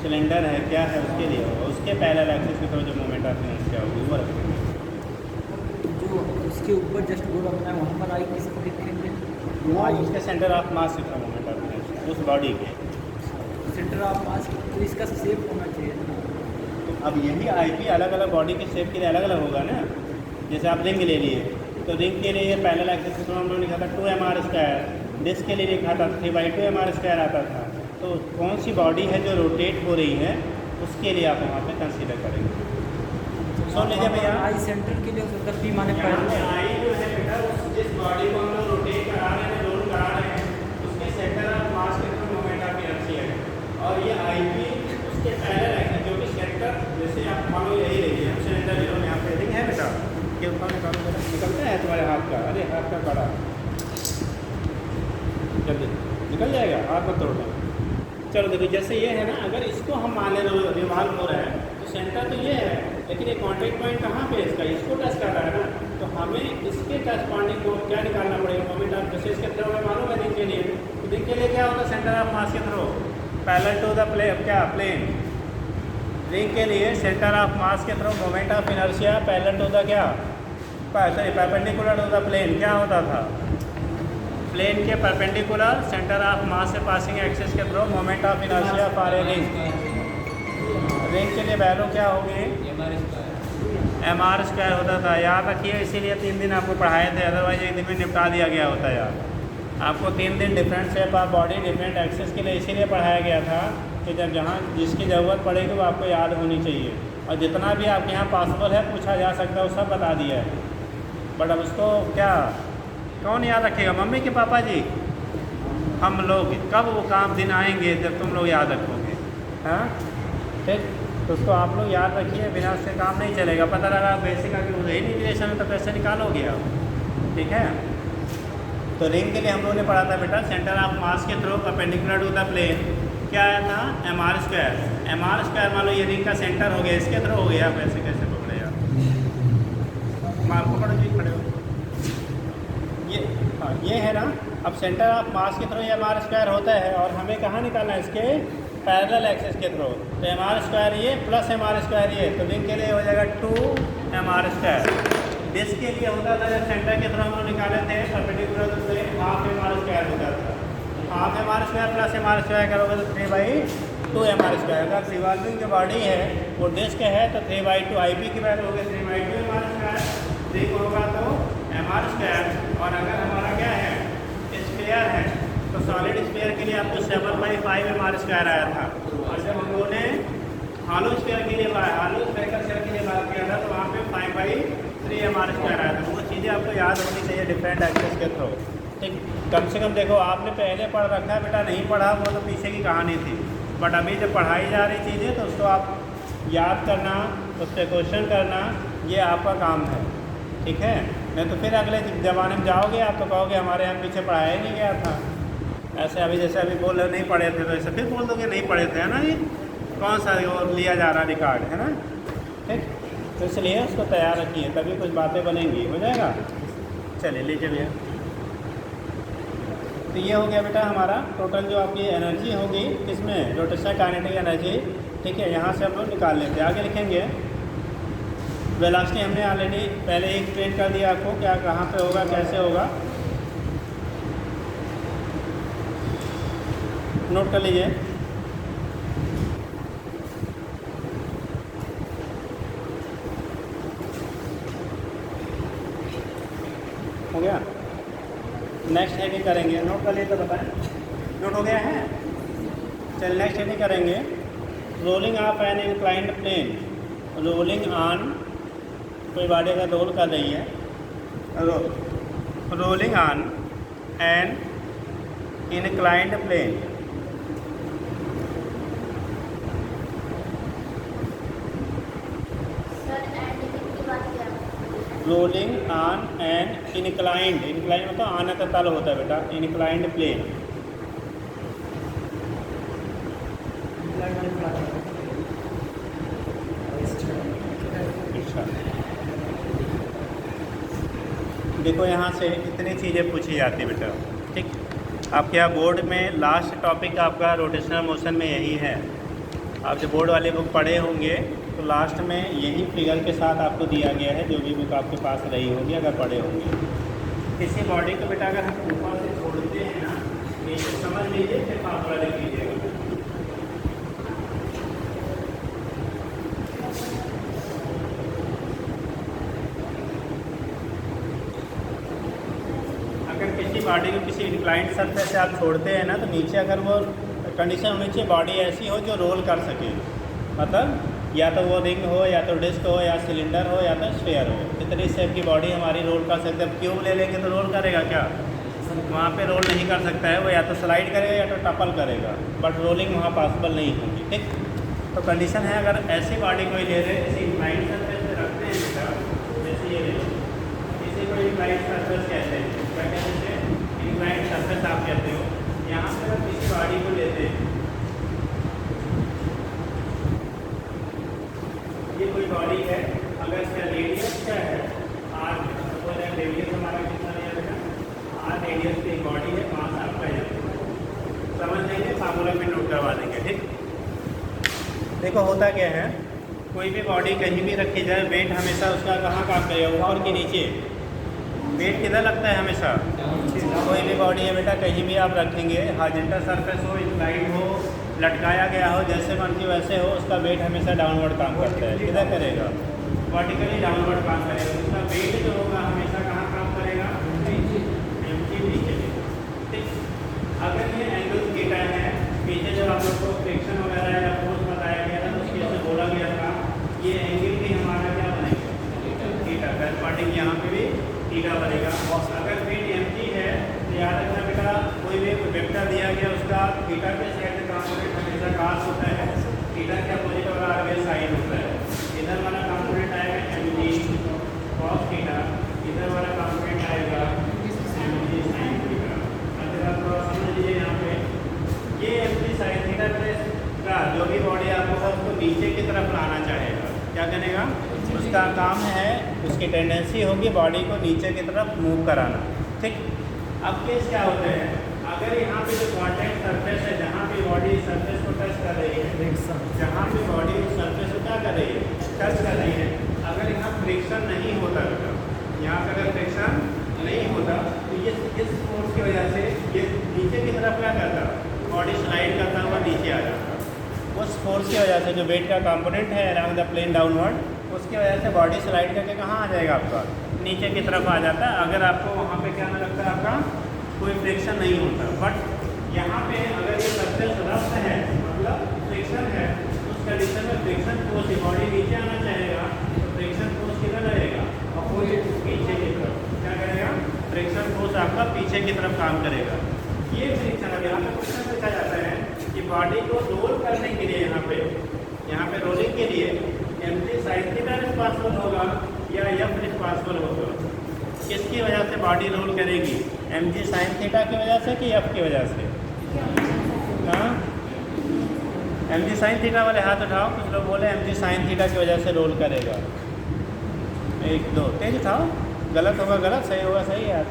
सिलेंडर है, क्या है उसके लिए होगा, उसके पैरेलल एक्सिस की तरफ जो मोमेंट ऑफ इनर्शिया होगी वो रखेंगे। जो उसके ऊपर जस्ट गोल अपना है वहाँ पर आई किस को लिखेंगे, वो उसके सेंटर ऑफ मास की तरफ मोमेंट ऑफ इनर्शिया उस बॉडी के सेंटर ऑफ मास, तो इसका शेप होना चाहिए ना। तो अब यही आई पी अलग अलग बॉडी के शेप के लिए अलग अलग होगा ना। जैसे आप रिंग ले लिए तो रिंग के लिए पैरेलल एक्सिस की तरफ हम लोग लिखा था 2mr स्क्वायर, डिस्क के लिए लिखा था 3/2mr स्क्वायर आता था। तो कौन सी बॉडी है जो रोटेट हो रही है उसके लिए आप वहाँ पे कंसीडर करेंगे। सुन लीजिए भैया, आई सेंटर के लिए हो सकता है पी माने यहाँ पे पैरेलल। आई जो है बेटा जिस बॉडी को हम लोग रोटेट करा रहे हैं, रोल करा रहे हैं, उसके सेंटर ऑफ मास के थ्रू मोमेंट ऑफ इनर्शिया है, और ये आई पी उसके पैरेलल है जो कि सेंटर, जैसे आप मान लो यही रही है, हम सिलेंडर ले लो, यहाँ पे रिंग है बेटा, ये उठा निकालो बेटा, निकलता है तुम्हारे हाथ का, अरे हाथ का बड़ा जल्दी निकल जाएगा, हाथ मत तोड़ना। चलो देखो जैसे ये है ना, अगर इसको हम मान ले रिवॉल्व हो रहा है तो सेंटर तो ये है, लेकिन ये कॉन्टैक्ट पॉइंट कहाँ पे इसका, इसको टच कर रहा है ना, तो हमें इसके करस्पॉन्डिंग को क्या निकालना पड़ेगा मोमेंट ऑफ, जैसे इसके थ्रू में मालूम है रिंग के लिए, तो रिंग के लिए क्या होता है सेंटर ऑफ मास के through parallel to the plane, ring के लिए सेंटर ऑफ मास के through moment of inertia parallel to the क्या sorry perpendicular to the plane क्या होता था, प्लेन के परपेंडिकुलर सेंटर ऑफ मास से पासिंग एक्सिस के through moment of inertia for a ring. Ring के लिए वैल्यू क्या होगी mr स्क्वायर होता था, याद रखिए, इसीलिए 3 दिन आपको पढ़ाए थे, अदरवाइज एक दिन में निपटा दिया गया होता यार। आपको 3 दिन different shape of body different axis के लिए इसीलिए पढ़ाया गया था कि जब जहाँ जिसकी ज़रूरत पड़ेगी वो आपको याद होनी चाहिए, और जितना भी आपके यहाँ पॉसिबल है पूछा जा सकता है वो सब बता दिया है। बट अब उसको क्या कौन याद रखेगा, मम्मी के पापा जी, हम लोग कब वो काम दिन आएंगे जब तुम लोग याद रखोगे, हाँ ठीक, तो उसको आप लोग याद रखिए, बिना उससे काम नहीं चलेगा। पता लगा बेसिक अगर वही नहीं रिलेशन है तो कैसे निकालोगे आप, ठीक है। तो रिंग के लिए हम लोगों ने पढ़ा था बेटा सेंटर ऑफ मास के through perpendicular to the plane क्या आया था mr स्क्वायर, mr स्क्वायर मान लो ये रिंग का सेंटर हो गया, इसके थ्रू हो गया, आप ऐसे कैसे पकड़े यार, मार पकड़ो जी, खड़े हो, ये हाँ ये है ना। अब सेंटर ऑफ मास के थ्रू mr स्क्वायर होता है, और हमें कहाँ निकालना है इसके पैरेलल एक्सिस के थ्रू, तो mr स्क्वायर ये प्लस mr स्क्वायर ये, तो रिंग के लिए हो जाएगा 2mr स्क्वायर। डिस्क के लिए होता था जब सेंटर के थ्रू हम लोग निकाले थे परपेंडिकुलर तो हाफ mr स्क्वायर होता था, half M R square plus M R square करोगे तो 3/2 एम आर स्क्वायर। अगर रिवॉल्विंग जो बॉडी है वो डिस्क है तो 3/2 आई पी की वैल्यू हो गई 3/2 एम आर स्क्वायर। रिंग होगा तो एम आर स्क्वायर। और अगर हमारा क्या है स्फीयर है तो सॉलिड स्फीयर के लिए आपको 7/5 एम आर स्क्वायर आया था। और जब हम लोगों ने हॉलो स्फीयर के लिए हॉलो स्फीयरिकल शेल के लिए बात किया था तो वहाँ पे 5/3 एम आर स्क्वायर आया था। वो चीज़ें आपको याद होनी चाहिए डिफरेंट एक्सेस के थ्रू। ठीक, कम से कम देखो आपने पहले पढ़ रखा है बेटा, नहीं पढ़ा वो तो पीछे की कहानी थी। बट अभी जब पढ़ाई जा रही चीज़ें तो उसको आप याद करना, उस पर क्वेश्चन करना, ये आपका काम है। ठीक है, नहीं तो फिर अगले ज़माने में जाओगे आप तो कहोगे हमारे यहाँ पीछे पढ़ाया ही नहीं गया था। ऐसे अभी जैसे अभी बोल रहे नहीं पढ़े थे तो ऐसे फिर बोल दोगे नहीं पढ़े थे, है ना जी। कौन सा और लिया जा रहा रिकॉर्ड, है ना। ठीक, तो इसलिए उसको तैयार रखिए तभी कुछ बातें बनेंगी। हो जाएगा, चलिए लीजिए भैया। तो ये हो गया बेटा हमारा टोटल जो आपकी एनर्जी होगी इसमें रोटेशनल काइनेटिक एनर्जी। ठीक है, यहाँ से हम लोग निकाल लेते हैं। आगे लिखेंगे वेलोसिटी हमने ऑलरेडी पहले ही एक्सप्लेन कर दिया आपको क्या कहाँ पे होगा कैसे होगा। नोट कर लीजिए। हो गया, नेक्स्ट हेडिंग करेंगे। नोट कर लिए तो बताएं, नोट हो गया है। चल नेक्स्ट हेडिंग करेंगे rolling of an inclined plane. Rolling on, कोई बॉडी का रोल कर रही है, rolling on an inclined plane. Rolling on an inclined, inclined मतलब आना का तल होता है बेटा, इंक्लाइंड प्लेन। अच्छा, देखो यहाँ से इतनी चीज़ें पूछी जाती है बेटा। ठीक, आपके यहाँ बोर्ड में लास्ट टॉपिक आपका रोटेशनल मोशन में यही है। आप जो बोर्ड वाली बुक पढ़े होंगे तो लास्ट में यही फिगर के साथ आपको दिया गया है, जो भी बुक आपके पास रही होगी अगर पढ़े होंगे। किसी बॉडी को बेटा अगर हम ऊपर से छोड़ते हैं ना, ये समझ लीजिए, फिर फार्मूला लिख लीजिएगा। अगर किसी बॉडी को किसी इंक्लाइंड सरफेस से आप छोड़ते हैं ना तो नीचे अगर वो कंडीशन होनी चाहिए बॉडी ऐसी हो जो रोल कर सके। मतलब या तो वो रिंग हो या तो डिस्क हो या सिलेंडर हो या तो स्फीयर हो। इतनी शेप की बॉडी हमारी रोल कर सकते हैं। क्यूब ले लेंगे तो रोल करेगा क्या? वहाँ पे रोल नहीं कर सकता है, वो या तो स्लाइड करेगा या तो टपल करेगा, बट रोलिंग वहाँ पॉसिबल नहीं होगी। ठीक, तो कंडीशन है अगर ऐसी बॉडी कोई ले रहे ऐसी इंक्लाइंड सरफेस पे रखते हैं बेटा, जैसे ये ले लो, इसे कोई इंक्लाइंड सरफेस कहते हैं। क्या कहते हैं? इंक्लाइंड सरफेस आप कहते हो। यहाँ से अगर किसी बॉडी को लेते हैं, ये कोई बॉडी है, अगर इसका रेडियस क्या है आर, रेडियस हमारा कितना लिया बेटा, आर रेडियस की बॉडी है, मास आपका है, समझ लेंगे, फार्मूला में नोट करवा देंगे। ठीक, देखो होता क्या है, कोई भी बॉडी कहीं भी रखी जाए, वेट हमेशा उसका कहाँ काम करेगा, ऊपर के नीचे। वेट किधर लगता है हमेशा? कोई भी बॉडी है बेटा कहीं भी आप रखेंगे, हॉरिजॉन्टल सरफेस हो, इंक्लाइंड हो, लटकाया गया हो, जैसे मर्जी वैसे हो, उसका वेट हमेशा डाउनवर्ड काम करता है। किधर करेगा? वर्टिकली डाउनवर्ड काम करेगा। उसका वेट जो होगा हमेशा कहाँ काम करेगा? नीचे। ठीक, अगर ये एंगल थीटा है, पीछे जब आप लोग को फ्रिक्शन वगैरह या फोर्स बताया गया था तो उसके से बोला गया था ये एंगल भी हमारा क्या बनेगा? थीटा। करेस्पॉन्डिंग यहाँ पे भी थीटा बनेगा। अगर वेट एम्प्टी है तो याद रखना बेटा, कोई भी वेक्टर दिया गया उसका थीटा के साइड में कंपोनेंट हमेशा cos होता है, थीटा के अपोजिट वाला आगे साइन होता है। इधर वाला कंपोनेंट आएगा mg cos थीटा, इधर वाला कंपोनेंट आएगा mg sin थीटा। अगर आप थोड़ा समझ लीजिए यहाँ पे, ये mg sin थीटा का जो भी बॉडी आपको है उसको नीचे की तरफ लाना चाहेगा। क्या करेगा? उसका काम है, उसकी टेंडेंसी होगी बॉडी को नीचे की तरफ मूव कराना। ठीक, अब केस क्या होते हैं, अगर यहाँ पे जो कॉन्टैक्ट सरफेस है, जहाँ पे बॉडी सरफेस को टच कर रही है, जहाँ पे बॉडी सरफेस को क्या कर रही है? टच कर रही है। अगर यहाँ फ्रिक्शन नहीं होता बेटा, यहाँ पर अगर फ्रिक्शन नहीं होता तो ये इस फोर्स की वजह से ये नीचे की तरफ क्या करता, बॉडी स्लाइड करता हुआ नीचे आ जाता। उस फोर्स की वजह से जो वेट का कंपोनेंट है अराउंड द प्लेन डाउनवर्ड, उसकी वजह से बॉडी स्लाइड करके कहाँ आ जाएगा आपका, नीचे की तरफ आ जाता है। अगर आपको वहाँ पे क्या ना लगता है, आपका कोई फ्रिक्शन नहीं होता। बट यहाँ पे अगर ये सरफेस रफ है, मतलब फ्रिक्शन है, उस कंडीशन में फ्रिक्शन फोर्स, बॉडी नीचे आना चाहेगा तो फ्रिक्शन फोर्स किधर रहेगा, अपोजिट पीछे की तरफ। क्या करेगा, फ्रिक्शन फोर्स आपका पीछे की तरफ काम करेगा। ये फ्रिक्शन, अब यहाँ पे क्वेश्चन पूछा जाता है कि बॉडी को रोल करने के लिए यहाँ पे रोलिंग के लिए mg sin थीटा रिस्पांसिबल होगा या एफ रिस्पांसिबल होगा। किसकी वजह से बॉडी रोल करेगी, mg sin थीटा की वजह से कि एफ की वजह से? हाँ, mg sin थीटा वाले हाथ उठाओ। कुछ लोग बोले mg sin थीटा की वजह से रोल करेगा। 1 2 तेज उठाओ, गलत होगा गलत, सही होगा सही यार।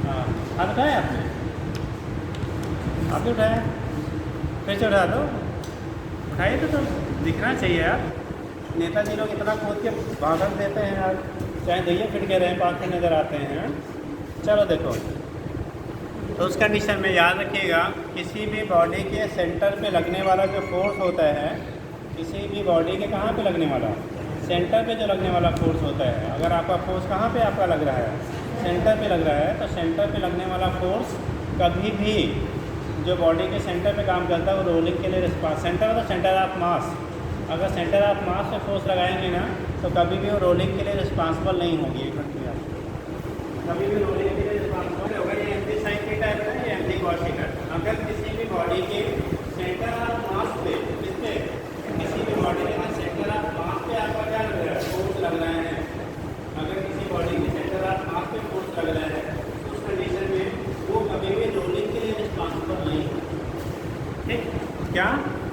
हाँ, हाथ उठाया आपने, आपने उठाया, फिर से उठा दो, उठाइए तो दिखना चाहिए यार। नेताजी लोग इतना खोद के भाषण देते हैं यार, चाहे दहिया फिट के रहे, पाँच नज़र आते हैं। चलो देखो, तो उस कंडीशन में याद रखिएगा, किसी भी बॉडी के सेंटर पे लगने वाला जो फोर्स होता है, किसी भी बॉडी के कहाँ पे लगने वाला, सेंटर पे जो लगने वाला फोर्स होता है, अगर आपका फोर्स कहाँ पे आपका लग रहा है, सेंटर पे लग रहा है, तो सेंटर पे लगने वाला फोर्स कभी भी जो बॉडी के सेंटर पे काम करता है वो रोलिंग के लिए रिस्पांस, सेंटर मतलब सेंटर ऑफ मास, अगर सेंटर ऑफ मास पे फोर्स लगाएंगे ना तो कभी भी वो रोलिंग के लिए रिस्पांसिबल नहीं होगी। कभी भी रोलिंग के लिए रिस्पांसिबल होगा ये mg sin थीटा है या mg cos थीटा। अगर किसी भी बॉडी के सेंटर ऑफ मास पे, किसपे, किसी भी बॉडी के सेंटर ऑफ मास पे आपका क्या लग रहा है, फोर्स लग रहा है, अगर किसी बॉडी के सेंटर ऑफ मास पे फोर्स लग रहा है, उस कंडीशन में वो कभी भी रोलिंग के लिए रिस्पांसिबल नहीं होगा। ठीक, क्या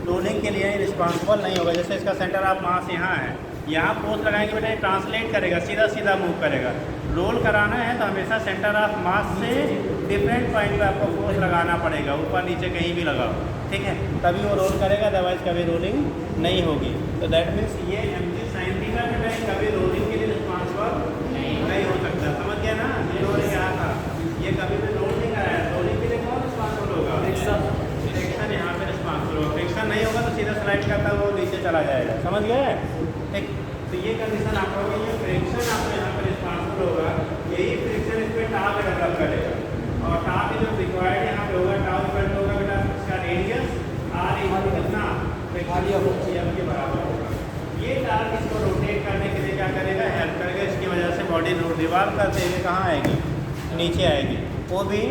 रोलिंग के लिए रिस्पांसिबल नहीं होगा। जैसे इसका सेंटर ऑफ मास यहाँ है, यहाँ फोर्स लगाएंगे बेटा ट्रांसलेट करेगा, सीधा सीधा मूव करेगा। रोल कराना है तो हमेशा सेंटर ऑफ मास से डिफरेंट पॉइंट पे आपको फोर्स लगाना पड़ेगा, ऊपर नीचे कहीं भी लगाओ, ठीक है, तभी वो रोल करेगा, अदरवाइज कभी रोलिंग नहीं होगी। तो दैट मीन्स ये mg sin थीटा बेटा कभी रोलिंग के लिए रिस्पांसिबल नहीं हो सकता। समझ गया ना, ये रोल क्या था, ये कभी भी रोल नहीं कराया। रोलिंग के लिए कौन रिस्पांसिबल होगा, फ्रिक्शन यहाँ पे रिस्पांसिबल होगा। फ्रिक्शन नहीं होगा तो सीधा स्लाइड करता हुआ नीचे चला जाएगा। समझ गए, ठीक। तो ये कंडीशन आप होगी, ये फ्रिक्शन आपको यहाँ पर रिस्पांसिबल होगा, यही फ्रिक्शन इस पर टाव डेवलप करेगा, और टाव जो रिक्वायर्ड यहाँ पे होगा, टाव इक्वल होगा बेटा इसका रेडियस आर इक्वल कितना, फ्रिक्शन के बराबर होगा। ये टाव इसको रोटेट करने के लिए क्या करेगा, हेल्प करेगा। इसकी वजह से बॉडी रिवॉल्व करते हुए कहाँ आएगी, नीचे आएगी। वो भी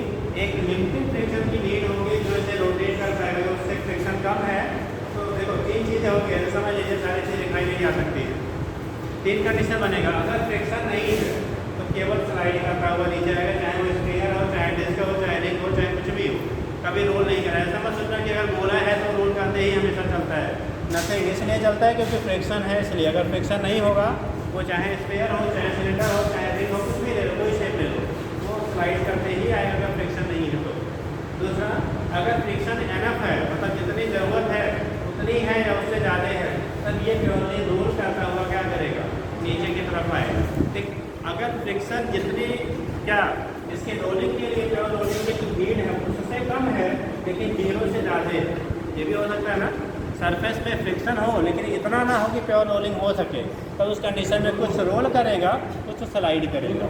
एक लिमिटेड फ्रिक्शन की नीड होगी जो इसे रोटेट कर पाएगा। उससे फ्रिक्शन कम है तो देखो 3 चीज़ें होगी, समझ लीजिए सारी चीज़ें दिखाई नहीं जा सकती है। 3 कंडीशन बनेगा, अगर फ्रिक्शन नहीं है तो केवल स्लाइड करता हुआ नीचे आएगा, चाहे वो स्पेयर हो, चाहे डिस्क हो, चाहे रिंग हो, चाहे कुछ भी हो, कभी रोल नहीं करा। ऐसा मत सोचना कि अगर बोला है तो रोल करते ही हमेशा चलता है, नथिंग। इसलिए चलता है क्योंकि फ्रिक्शन है, इसलिए। अगर फ्रिक्शन नहीं होगा, वो चाहे स्पेयर हो, चाहे सिलेंडर हो, चाहे रिंग हो, कुछ भी ले लो, कोई शेप ले लो, वो स्लाइड करते ही आएगा अगर फ्रिक्शन नहीं है तो। दूसरा, अगर फ्रिक्शन एनफ है, मतलब जितनी ज़रूरत है उतनी है या उससे ज़्यादा है, तब ये प्योरली रोल करता हुआ क्या करेगा, नीचे की तरफ आएगा। ठीक, अगर फ्रिक्शन जितनी क्या इसके रोलिंग के लिए प्योर रोलिंग की स्पीड है उससे कम है लेकिन 0 से ज़्यादा है, ये भी हो सकता है ना। सरफेस पे फ्रिक्शन हो लेकिन इतना ना हो कि प्योर रोलिंग हो सके, तो उस कंडीशन में कुछ रोल करेगा, कुछ स्लाइड करेगा।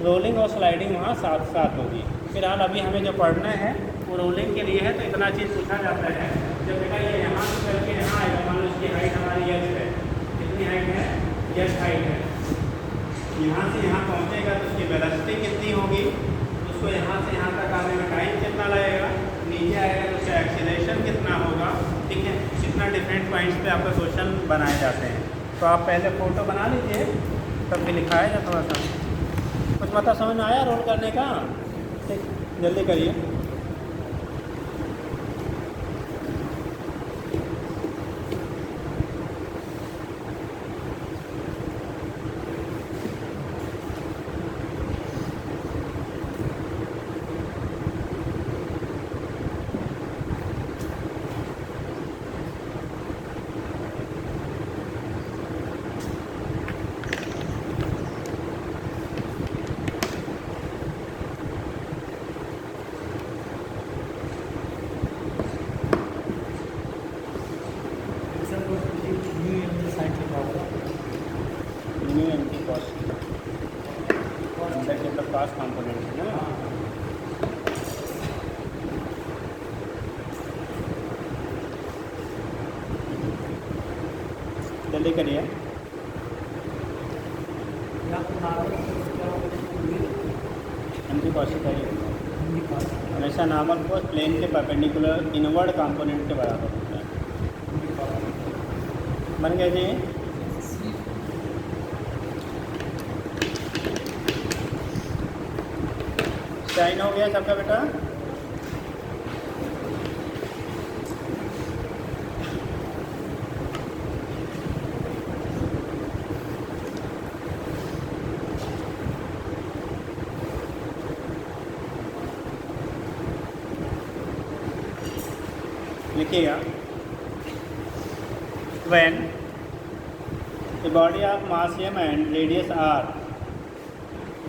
रोलिंग और स्लाइडिंग वहाँ साथ साथ होगी। फिलहाल अभी हमें जो पढ़ना है वो रोलिंग के लिए है, तो इतना चीज़ पूछा जाता है। जब बेटा ये यहाँ से चल के यहाँ आएगा, मान लो इसकी हाइट हमारी यह है, कितनी हाइट है, यह हाइट है, यहाँ से यहाँ पहुँचेगा तो उसकी वेलोसिटी कितनी होगी, उसको यहाँ से यहाँ तक आने में टाइम कितना लगेगा, नीचे आएगा तो उसका एक्सीलरेशन कितना होगा। ठीक है, कितना डिफरेंट पॉइंट्स पे आपका क्वेश्चन बनाए जाते हैं। तो आप पहले फ़ोटो बना लीजिए, तब भी लिखाया जाए थोड़ा सा। कुछ मतलब समझ में आया रोल करने का? ठीक, जल्दी करिए। म्यू एम टी कॉस अंदर के मतलब पास कॉम्पोनेंट है ना। जल्दी करिए। एम टी कॉस का हमेशा नॉर्मल फोर्स प्लेन के परपेंडिकुलर इनवर्ड कंपोनेंट के बराबर होता है। बन गया जी। साइन हो गया सबका बेटा। लिखिएगा when a body of mass m and radius r,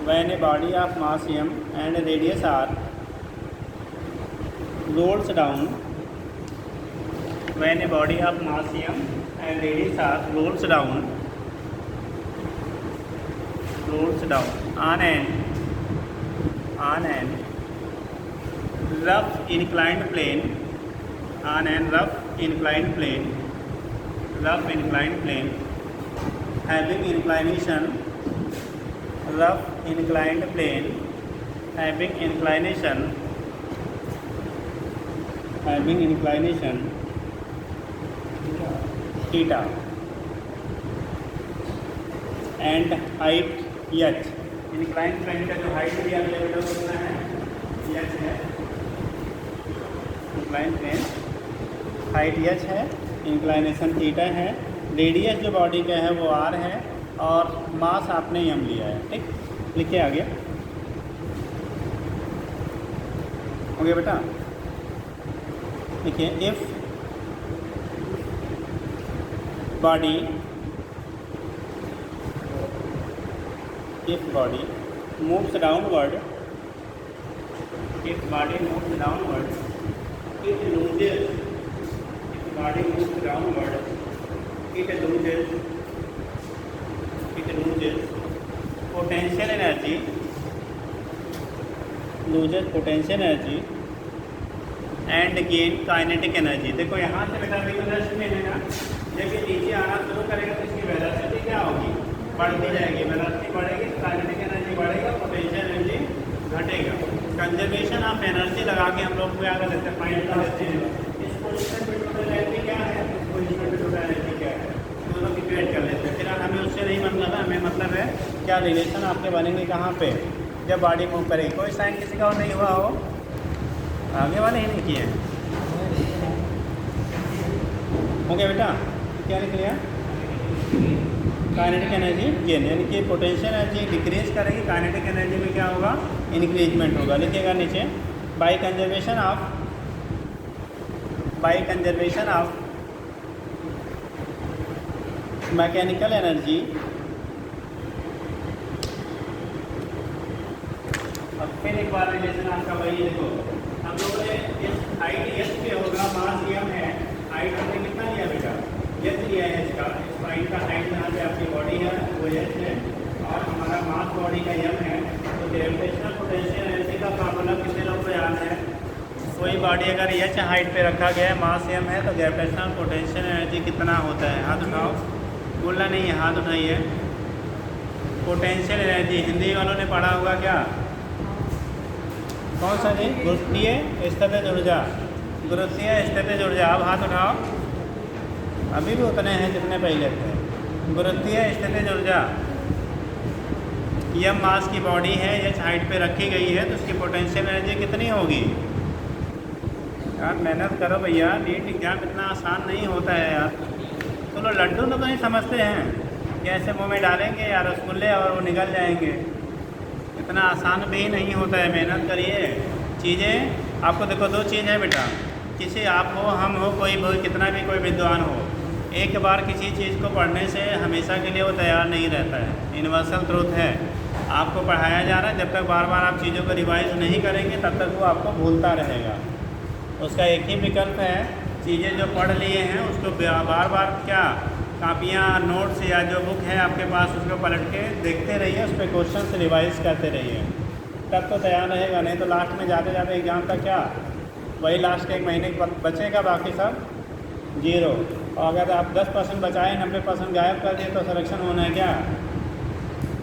when a body of mass m and radius r rolls down, when a body of mass m and radius r rolls down on an rough inclined plane, on an rough inclined plane having inclination, rough inclined plane having inclination theta and height h। inclined plane का जो height दिया गया बेटा कितना है, h है। inclined plane height h है, inclination theta है, रेडियस जो बॉडी का है वो r है और मास आपने m लिया है। ठीक, लिखिए आगे। हो गया बेटा। देखिए if body moves downward, if body moves downward, it loses potential energy, and gain kinetic energy। देखो यहाँ से बेटा वेलोसिटी में है ना, जब ये नीचे आना शुरू करेगा तो इसकी वेलोसिटी क्या होगी, बढ़ती जाएगी। वेलोसिटी बढ़ेगी तो काइनेटिक एनर्जी बढ़ेगा, पोटेंशियल एनर्जी घटेगा। कंजर्वेशन ऑफ एनर्जी लगा के हम लोग क्या कर लेते हैं, फाइंड कर लेते हैं इस पोजीशन पे टोटल एनर्जी क्या है, इस पोजीशन पे टोटल एनर्जी क्या है, दोनों की क्रिएट कर लेते हैं। फिर हमें उससे नहीं मतलब है, हमें मतलब है क्या रिलेशन आपके बनेंगे कहाँ पे, जब बॉडी मूव करेगी। कोई साइन किसी का और नहीं हुआ हो, आगे वाले ही नहीं किए हैं। हो गया बेटा, क्या लिख लिया, काइनेटिक एनर्जी गेन, यानी कि पोटेंशियल एनर्जी डिक्रीज करेगी, काइनेटिक एनर्जी में क्या होगा, इंक्रीजमेंट होगा। लिखिएगा नीचे, by conservation of mechanical energy. अब फिर एक बार रिलेशन आपका वही देखो, हम लोगों ने इस हाइट एच पे होगा, मास m है, हाइट हमने कितना लिया बेटा, एच लिया है एच का। इस पॉइंट का हाइट जहाँ पे आपकी बॉडी है वो एच है और हमारा मास बॉडी का m है। तो ग्रेविटेशनल पोटेंशियल एनर्जी का फार्मूला कितने लोग को याद है, कोई बॉडी अगर एच हाइट पे रखा गया है, मास m है, तो ग्रेविटेशनल पोटेंशियल एनर्जी कितना होता है, हाथ उठाओ, बोलना नहीं है, हाथ उठाइए। पोटेंशियल एनर्जी हिंदी वालों ने पढ़ा होगा क्या, कौन सा जी, गुरुत्वीय स्थितिज ऊर्जा, गुरुत्वीय स्थितिज ऊर्जा। अब हाथ उठाओ, अभी भी उतने हैं जितने पहले थे। गुरुत्वीय स्थितिज ऊर्जा, यह मास की बॉडी है, एच हाइट पे रखी गई है, तो उसकी पोटेंशियल एनर्जी कितनी होगी। यार मेहनत करो भैया, नीट एग्जाम इतना आसान नहीं होता है यार। चलो लड्डू तो नहीं समझते हैं, कैसे मुंह में डालेंगे यार रसगुल्ले और वो निकल जाएंगे, इतना आसान भी नहीं होता है। मेहनत करिए। चीज़ें आपको देखो, दो चीज़ है बेटा, किसी आप हो, हम हो, कोई कितना भी कोई विद्वान हो, एक बार किसी चीज़ को पढ़ने से हमेशा के लिए वो तैयार नहीं रहता है। यूनिवर्सल ट्रूथ है, आपको पढ़ाया जा रहा है, जब तक बार बार आप चीज़ों को रिवाइज नहीं करेंगे तब तक वो आपको भूलता रहेगा। उसका एक ही विकल्प है, चीज़ें जो पढ़ लिए हैं उसको बार बार क्या कापियाँ, नोट्स या जो बुक है आपके पास उसको पलट के देखते रहिए, उस पर क्वेश्चन से रिवाइज करते रहिए, तब तो तैयार रहेगा। नहीं तो लास्ट में जाते जाते एग्ज़ाम का क्या, वही लास्ट के 1 महीने बचेगा, बाकी सब 0। और अगर आप 10% बचाए 90% गायब कर दिए तो सिलेक्शन होना है क्या,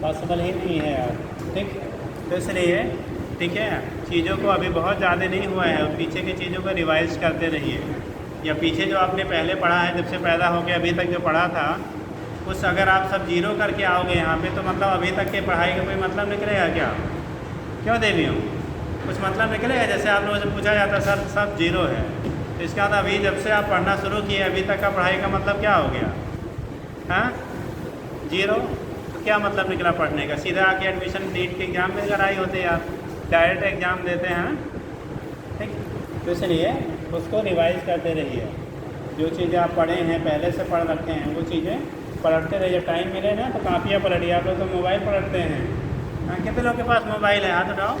पॉसिबल ही नहीं है यार। ठीक, तो इसलिए ठीक है, चीज़ों को अभी बहुत ज़्यादा नहीं हुआ है, पीछे की चीज़ों को रिवाइज करते रहिए, या पीछे जो आपने पहले पढ़ा है जब से पैदा होकर अभी तक जो पढ़ा था उस अगर आप सब 0 करके आओगे यहाँ पे तो मतलब अभी तक के पढ़ाई का कोई मतलब निकलेगा क्या, क्यों देवियों, कुछ मतलब निकलेगा? जैसे आप लोगों से पूछा जाता सर सब 0 है, तो इसका मतलब अभी जब से आप पढ़ना शुरू किए अभी तक का पढ़ाई का मतलब क्या हो गया, हाँ 0। तो क्या मतलब निकला पढ़ने का? सीधा आके एडमिशन नीट के एग्ज़ाम में अगर आई होते आप डायरेक्ट एग्ज़ाम देते हैं, ठीक। तो इसलिए उसको रिवाइज करते रहिए, जो चीज़ें आप पढ़े हैं पहले से पढ़ रखे हैं वो चीज़ें पढ़ते रहिए। टाइम मिले ना तो कापियाँ पलटिए, आप लोग तो मोबाइल पढ़ते हैं। हाँ, कितने लोग के पास मोबाइल है, हाथ उठाओ,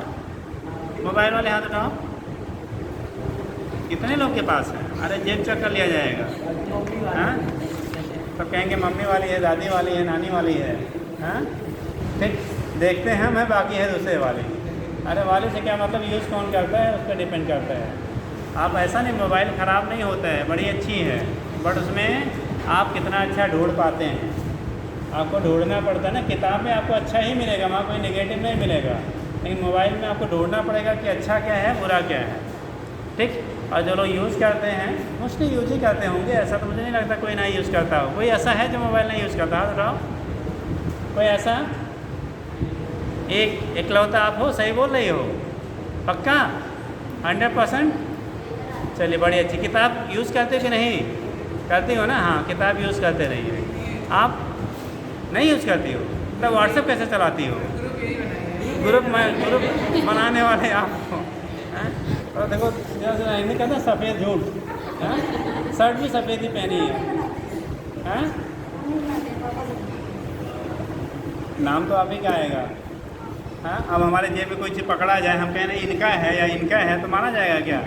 मोबाइल वाले हाथ उठाओ, कितने लोग के पास है? अरे जेब चेक कर लिया जाएगा, हाँ सब कहेंगे मम्मी वाली है, दादी वाली है, नानी वाली है, हाँ ठीक, देखते हैं मैं बाकी है दूसरे वाली। अरे वाली से क्या मतलब, यूज़ कौन करता है उस पर डिपेंड करता है। आप ऐसा नहीं, मोबाइल ख़राब नहीं होता है, बड़ी अच्छी है, बट उसमें आप कितना अच्छा ढूंढ पाते हैं, आपको ढूंढना पड़ता है ना। किताब में आपको अच्छा ही मिलेगा, वहाँ कोई नेगेटिव नहीं मिलेगा, लेकिन मोबाइल में आपको ढूंढना पड़ेगा कि अच्छा क्या है बुरा क्या है, ठीक। और जो लोग यूज़ करते हैं मोस्टली यूज ही करते होंगे, ऐसा तो मुझे नहीं लगता कोई नहीं यूज़ करता हो। कोई ऐसा है जो मोबाइल नहीं यूज़ करता, हाथ उठाओ, कोई ऐसा एक इकलौता आप हो, सही बोल रही हो, पक्का 100%? चलिए बड़ी अच्छी। किताब यूज़ करते हो कि नहीं करती हो ना? हाँ किताब यूज़ करते रहिए। आप नहीं यूज़ करती हो तो व्हाट्सएप कैसे चलाती हो? ग्रुप बनाने वाले आप हो, और देखो जैसे नहीं कहता सफ़ेद झूठ, हाँ शर्ट भी सफ़ेद ही पहनी है, हाँ नाम तो आप ही का आएगा। हाँ अब हमारे जेब में कोई चीज़ पकड़ा जाए, हम कहें इनका है या इनका है तो माना जाएगा क्या?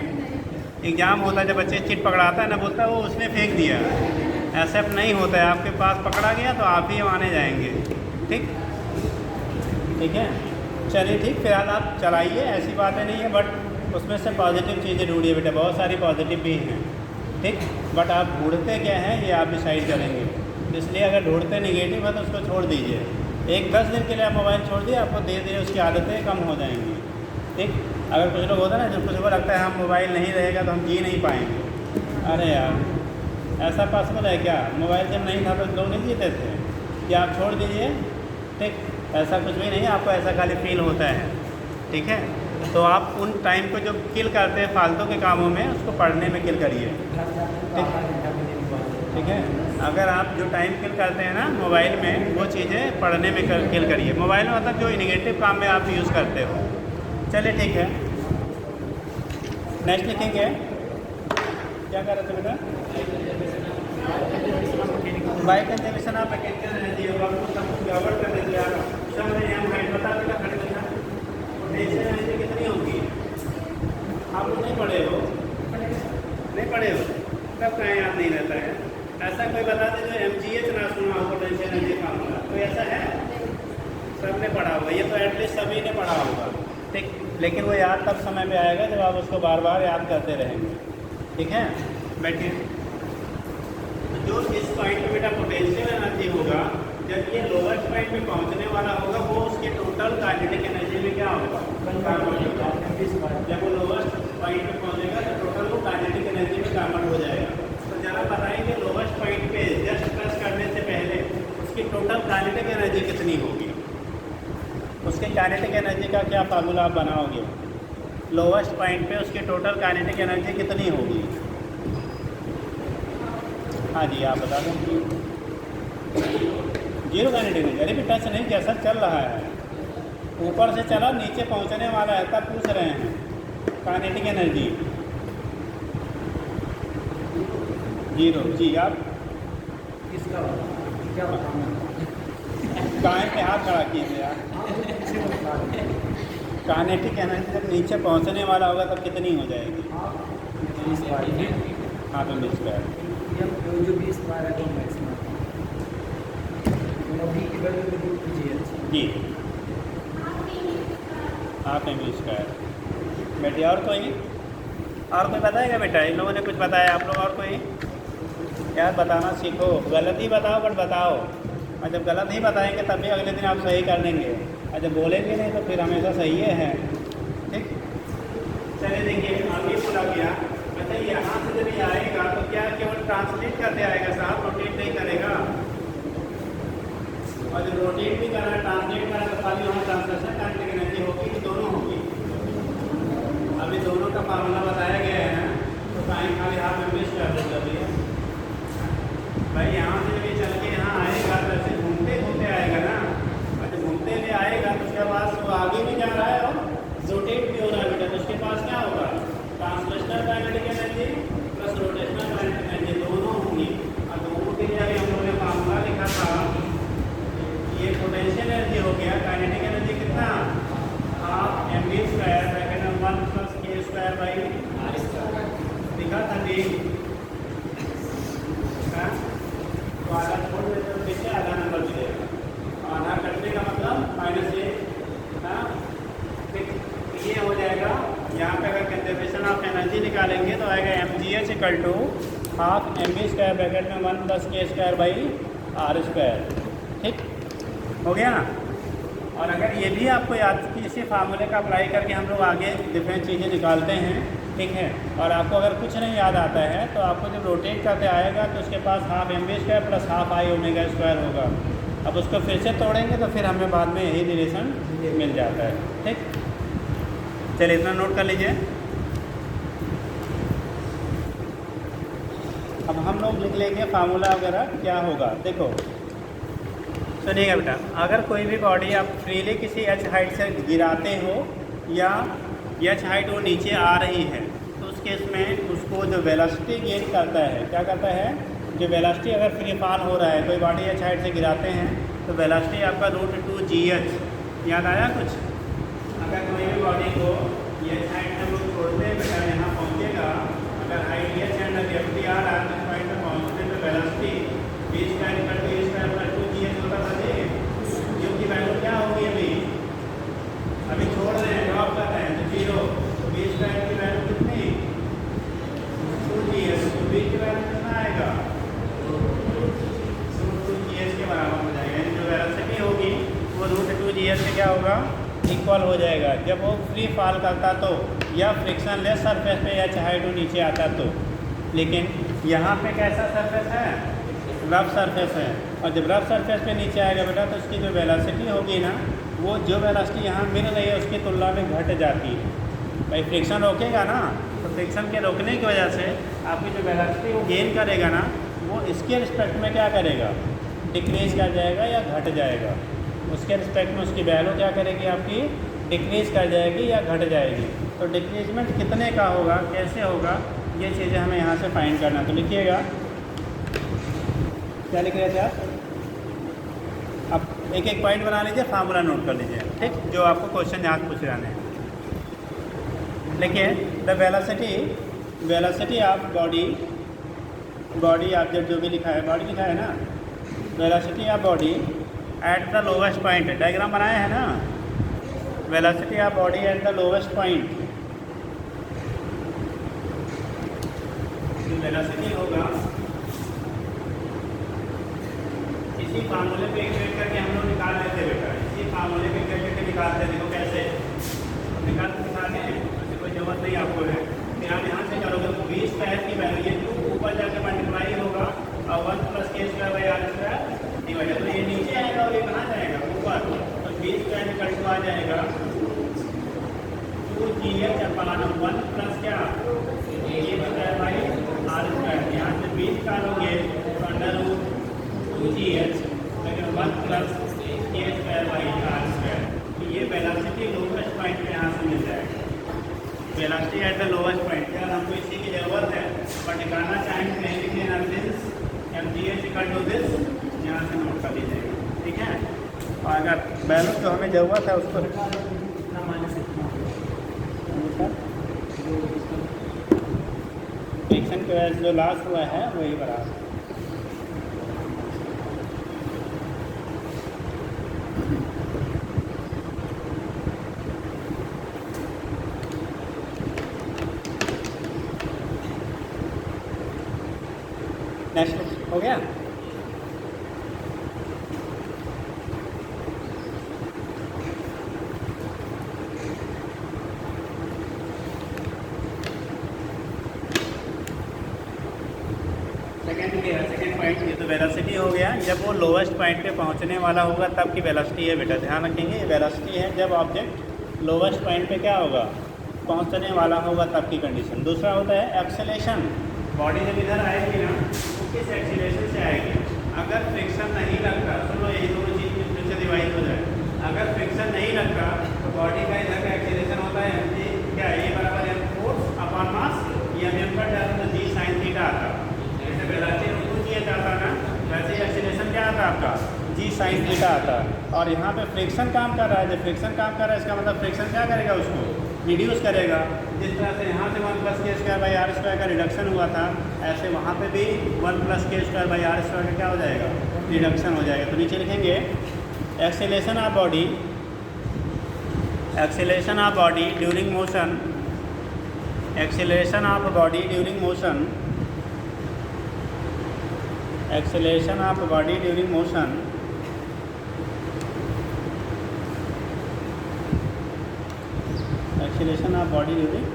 एग्ज़ाम होता है जब बच्चे चिट पकड़ाता है ना, बोलता है वो उसने फेंक दिया, ऐसा नहीं होता है, आपके पास पकड़ा गया तो आप ही माने जाएंगे, ठीक ठीक है। चलिए ठीक, फिलहाल आप चलाइए, ऐसी बातें नहीं है, बट उसमें से पॉजिटिव चीज़ें ढूंढिए बेटा, बहुत सारी पॉजिटिव भी हैं, ठीक। बट आप ढूंढते क्या हैं ये आप डिसाइड करेंगे, इसलिए अगर ढूंढते नेगेटिव है तो उसको छोड़ दीजिए। 10 दिन के लिए आप मोबाइल छोड़ दिए, आपको धीरे धीरे उसकी आदतें कम हो जाएंगी, ठीक। अगर कुछ लोग होता है ना जो कुछ को लगता है हम मोबाइल नहीं रहेगा तो हम जी नहीं पाएंगे, अरे यार ऐसा पॉसिबल है क्या? मोबाइल जब नहीं था तो लोग नहीं जीते थे, या आप छोड़ दीजिए, ठीक। ऐसा कुछ भी नहीं है, आपको ऐसा खाली फील होता है, ठीक है। तो आप उन टाइम को जो किल करते हैं फालतू के कामों में, उसको पढ़ने में किल करिए, ठीक है। अगर आप जो टाइम किल करते हैं ना मोबाइल में, वो चीज़ें पढ़ने में किल करिए। मोबाइल में मतलब जो निगेटिव काम में आप यूज़ करते हो। चलिए ठीक है, नेक्स्ट लिखेंगे, क्या कर रहे थे बेटा? बाइक कंजर्वेशन आप मैकेनिकल एनर्जी होगा, आपको सब कुछ गड़बड़ कर देंगे यार। सब में हम हाइट बता देगा, खड़े देखा नेचुरल एनर्जी कितनी होगी, आप लोग नहीं पढ़े हो, नहीं पढ़े हो तब कहीं याद नहीं रहता है। ऐसा कोई बता दे जो MGH ना सुना हो, पोटेंशियल एनर्जी फार्मूला, कोई ऐसा है? सब ने पढ़ा होगा, ये तो एटलीस्ट सभी ने पढ़ा होगा, ठीक। लेकिन वो याद तब समय पे आएगा जब आप उसको बार बार याद करते रहेंगे, ठीक है। बैठिए। तो जो इस पॉइंट पे बेटा पोटेंशियल एनर्जी होगा, जब ये लोवेस्ट पॉइंट पे पहुंचने वाला होगा, वो उसके टोटल काइनेटिक एनर्जी में क्या होगा? जब वो लोवेस्ट पॉइंट पे पहुंचेगा तो टोटल वो काइनेटिक एनर्जी में कन्वर्ट हो जाएगा। तो जरा बताएंगे लोवेस्ट पॉइंट पे जस्ट टच करने से पहले उसकी टोटल काइनेटिक एनर्जी कितनी होगी? उसके काइनेटिक एनर्जी का क्या फार्मूला आप बनाओगे? लोवेस्ट पॉइंट पे उसकी टोटल काइनेटिक एनर्जी कितनी होगी? हाँ जी आप बता दो। 0 काइनेटिक एनर्जी, अरे भी टच नहीं, जैसा चल रहा है ऊपर से चला नीचे पहुंचने वाला है तब पूछ रहे हैं काइनेटिक एनर्जी 0। जी आप किसका क्या बताना? गाय पे हाथ खड़ा कीजिए आप। काइनेटिक एनर्जी जब नीचे पहुंचने वाला होगा तब कितनी हो जाएगी? 20 बार है। हाँ तो 20 बार। जो 20 बार है वो मैक्सिमम और v की वैल्यू को रूट कीजिए जी, हाफ एम वी स्क्वायर। बेटे और कोई बताएगा बेटा? इन लोगों ने कुछ बताया, आप लोग और कोई यार बताना सीखो। गलत ही बताओ बट बताओ, और जब गलत ही बताएंगे तब भी अगले दिन आप सही कर देंगे, और जब बोलेंगे नहीं तो फिर हमेशा सही है। ठीक, चलिए देखिए आगे पूरा किया। अच्छा यहाँ से जब ये आएगा तो क्या केवल ट्रांसलेट करते आएगा साहब, रोटेट नहीं करेगा? और जब रोटेट भी करना है ट्रांसलेट करना तो खाली वहाँ ट्रांसलेशन काइनेटिक एनर्जी होगी कि दोनों होगी? अभी दोनों का फार्मूला बताया गया है, तो टाइम खाली हाफ में मिस कर देगा भैया। भाई यहाँ से जब ये चल के यहाँ आएगा तो ऐसे घूमते घूमते आएगा ना, और जब घूमते हुए आएगा तो उसके बाद वो आगे भी जा रहा है और रोटेट भी हो रहा है बेटा, तो उसके पास क्या होगा? Translational kinetic energy plus rotational kinetic energy दोनों होंगी। और दोनों के लिए अभी हम लोगों ने फार्मूला लिखा था, ये पोटेंशियल एनर्जी हो गया, काइनेटिक एनर्जी कितना? Half M V square bracket में 1 plus K square by R square लिखा था जी। तो आधा छोड़ देते तो पीछे आधा नंबर मिलेगा, आधा कटने का मतलब -1। हाँ ठीक, ये हो जाएगा। यहाँ पे अगर कंजर्वेशन ऑफ एनर्जी निकालेंगे तो आएगा mgh equal to half M V square bracket में 1 plus K square by R square. ठीक हो गया। और अगर ये भी आपको याद कि इसी फार्मूले का अप्लाई करके हम लोग आगे डिफरेंट चीज़ें निकालते हैं, ठीक है। और आपको अगर कुछ नहीं याद आता है तो आपको जब रोटेट करते आएगा तो उसके पास half M V square plus half I omega square होगा। अब उसको फिर से तोड़ेंगे तो फिर हमें बाद में यही रिलेशन मिल जाता है। ठीक, चलिए इतना नोट कर लीजिए। अब हम लोग लिख लेंगे फार्मूला वगैरह क्या होगा। देखो सुनिएगा बेटा, अगर कोई भी बॉडी आप फ्रीली किसी एच हाइट से गिराते हो या एच हाइट वो नीचे आ रही है तो उस केस में उसको जो वेलोसिटी गेन करता है, क्या करता है? जो वेलोसिटी अगर फ्री फॉल हो रहा है, कोई बॉडी एच हाइट से गिराते हैं तो वेलोसिटी आपका √2gh, याद आया कुछ? अगर कोई भी बॉडी को एच हाइट से लोग छोड़ते हैं बेटा, यहाँ पहुँचेगा, अगर हाइट एच एंड ग्रेविटी आ रहा है तो पॉइंट पर पहुँचने पर velocity v square equal to a square plus 2gh होता था जी, जो की वैल्यू क्या होगी? अभी छोड़ रहे हैं, ड्रॉप कर रहे हैं तो 0, तो v स्क्वायर की वैल्यू कितनी? 2gh, तो v की वैल्यू कितना आएगा? √2gh के बराबर हो जाएगा, यानी जो वेलोसिटी होगी वो √2gh से क्या होगा? इक्वल हो जाएगा। जब वो फ्री फॉल करता तो या फ्रिक्शन लेस सरफेस पे एच हाइट नीचे आता तो, लेकिन यहाँ पे कैसा सरफेस है? रफ सरफेस है। और जब रफ सरफेस पे नीचे आएगा बेटा तो उसकी जो वेलोसिटी होगी ना, वो जो वेलोसिटी यहाँ मिल रही है उसकी तुलना में घट जाती है। भाई फ्रिक्शन रोकेगा ना, तो फ्रिक्शन के रोकने की वजह से आपकी जो वेलोसिटी वो गेन करेगा ना, वो इसके रिस्पेक्ट में क्या करेगा? डिक्रीज कर जाएगा या घट जाएगा। उसके रिस्पेक्ट में उसकी वैल्यू क्या करेगी? आपकी डिक्रीज कर जाएगी या घट जाएगी। तो डिक्रीजमेंट कितने का होगा, कैसे होगा, ये चीज़ें हमें यहाँ से फाइंड करना। तो लिखिएगा, क्या लिख रहे थे आप? अब एक एक पॉइंट बना लीजिए, फार्मूला नोट कर लीजिए, ठीक, जो आपको क्वेश्चन यहाँ पूछ रहे हैं। देखिए द वेलोसिटी ऑफ बॉडी आप जो भी लिखा है, बॉडी लिखा है ना, velocity of body at the lowest point, diagram बनाया है ना, velocity of body at the lowest point, velocity होगा इसी फार्मूले पे इक्वेट करके हम लोग निकाल लेते बेटा, इसी फार्मूले पे इक्वेट करके निकालते हैं। देखो कैसे निकाल दिखाते हैं, ऐसे कोई जरूरत नहीं आपको है। फिर आप यहाँ से करोगे तो v स्क्वायर की वैल्यू ये 2 ऊपर जाकर मल्टीप्लाई होगा और 1 plus K square by R square divided, तो ये नीचे आएगा और ये कहाँ जाएगा? ऊपर। तो v स्क्वायर इक्वल टू आ जाएगा 2gh अपॉन 1 प्लस क्या? a square by R square. यहाँ से v निकालोगे तो √2gh 1 plus K square by R square. तो ये वेलोसिटी लोवेस्ट पॉइंट पे यहाँ से मिल जाएगा, velocity at the lowest point. यार हमको इसी की ज़रूरत है, पर निकालना चाहेंगे नहीं लिखे ना, this mgh equal to this, यहाँ से नोट कर लीजिएगा, ठीक है। और अगर वैल्यू जो हमें ज़रूरत है उसको इतना माइनस इतना फ्रिक्शन की वजह से जो लॉस हुआ है वही बराबर। हो गया? सेकेंड पॉइंट ये तो वेलोसिटी हो गया। जब वो लोवेस्ट पॉइंट पे पहुंचने वाला होगा तब की वेलोसिटी है बेटा, ध्यान रखेंगे। ये वेलोसिटी है जब ऑब्जेक्ट लोवेस्ट पॉइंट पे क्या होगा, पहुंचने वाला होगा तब की कंडीशन। दूसरा होता है एक्सेलेरेशन। बॉडी जब इधर आएगी ना तो किस एक्सेलेरेशन से आएगी? अगर फ्रिक्शन नहीं लगता, सुनो यही दोनों चीज़ फिर से डिवाइड हो जाए। अगर फ्रिक्शन नहीं लगता तो बॉडी का इधर का एक्सेलेरेशन होता है क्या, ए बराबर एम फोर्स अपॉन मास, या एम पर डाल तो जी साइन थीटा आता। जैसे वेलोसिटी ऊपर किया जाता ना, वैसे एक्सेलेरेशन क्या आता आपका, जी साइन थीटा आता। और यहाँ पे फ्रिक्शन काम कर रहा है। जब फ्रिक्शन काम कर रहा है इसका मतलब फ्रिक्शन क्या करेगा, उसको रिड्यूस करेगा। जिस तरह से यहाँ से 1 + k²/r² का रिडक्शन हुआ था, ऐसे वहाँ पे भी 1 + k²/r² का क्या हो जाएगा, रिडक्शन हो जाएगा। तो नीचे लिखेंगे acceleration of body, acceleration of body during motion, acceleration of body during motion, acceleration of body during motion, acceleration of body during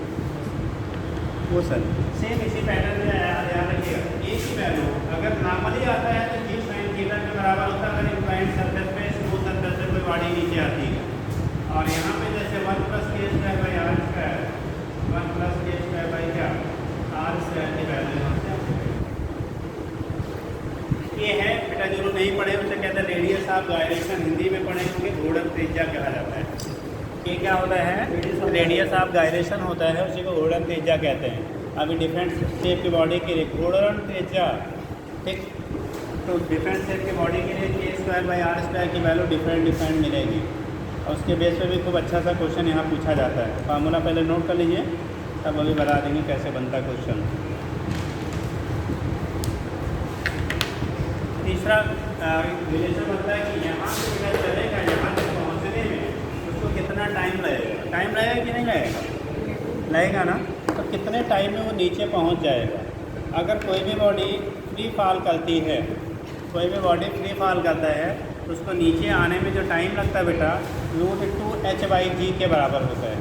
motion. Same इसी पैटर्न में ध्यान रखिएगा। एक ही वैल्यू अगर नॉर्मली आता है तो जी साइन थीटा के बराबर होता है। अगर इंक्लाइंड सरफेस पे स्मूथ सरफेस पे कोई बॉडी नीचे आती है, और यहाँ पे जैसे 1 + k²/r², 1 + k²/r² की वैल्यू यहाँ से ये है बेटा। जो लोग नहीं पढ़े उसे कहते हैं रेडियस ऑफ गायरेशन, हिंदी में पढ़े होंगे घूर्णन त्रिज्या कहा जाता है। ये क्या होता है, रेडियस ऑफ गायरेशन होता है, उसी को घूर्णन त्रिज्या कहते हैं। अभी डिफरेंट शेप की बॉडी के लिए घूर्णन त्रिज्या, ठीक, तो डिफरेंट शेप की बॉडी के लिए k²/r² की वैल्यू डिफरेंट मिलेगी। और उसके बेस पे भी खूब अच्छा सा क्वेश्चन यहाँ पूछा जाता है। फार्मूला पहले नोट कर लीजिए, तब अभी बता देंगे कैसे बनता है क्वेश्चन। तीसरा रिलेशन बनता है कि यहाँ से बेटा चलेगा, यहाँ से पहुँचने में उसको कितना टाइम लगेगा। टाइम लगेगा कि नहीं लगेगा, लगेगा ना। तो कितने टाइम में वो नीचे पहुँच जाएगा। अगर कोई भी बॉडी फ्री फॉल करती है, कोई भी बॉडी फ्री फॉल करता है तो उसको नीचे आने में जो टाइम लगता है बेटा, √2h/g के बराबर होता है।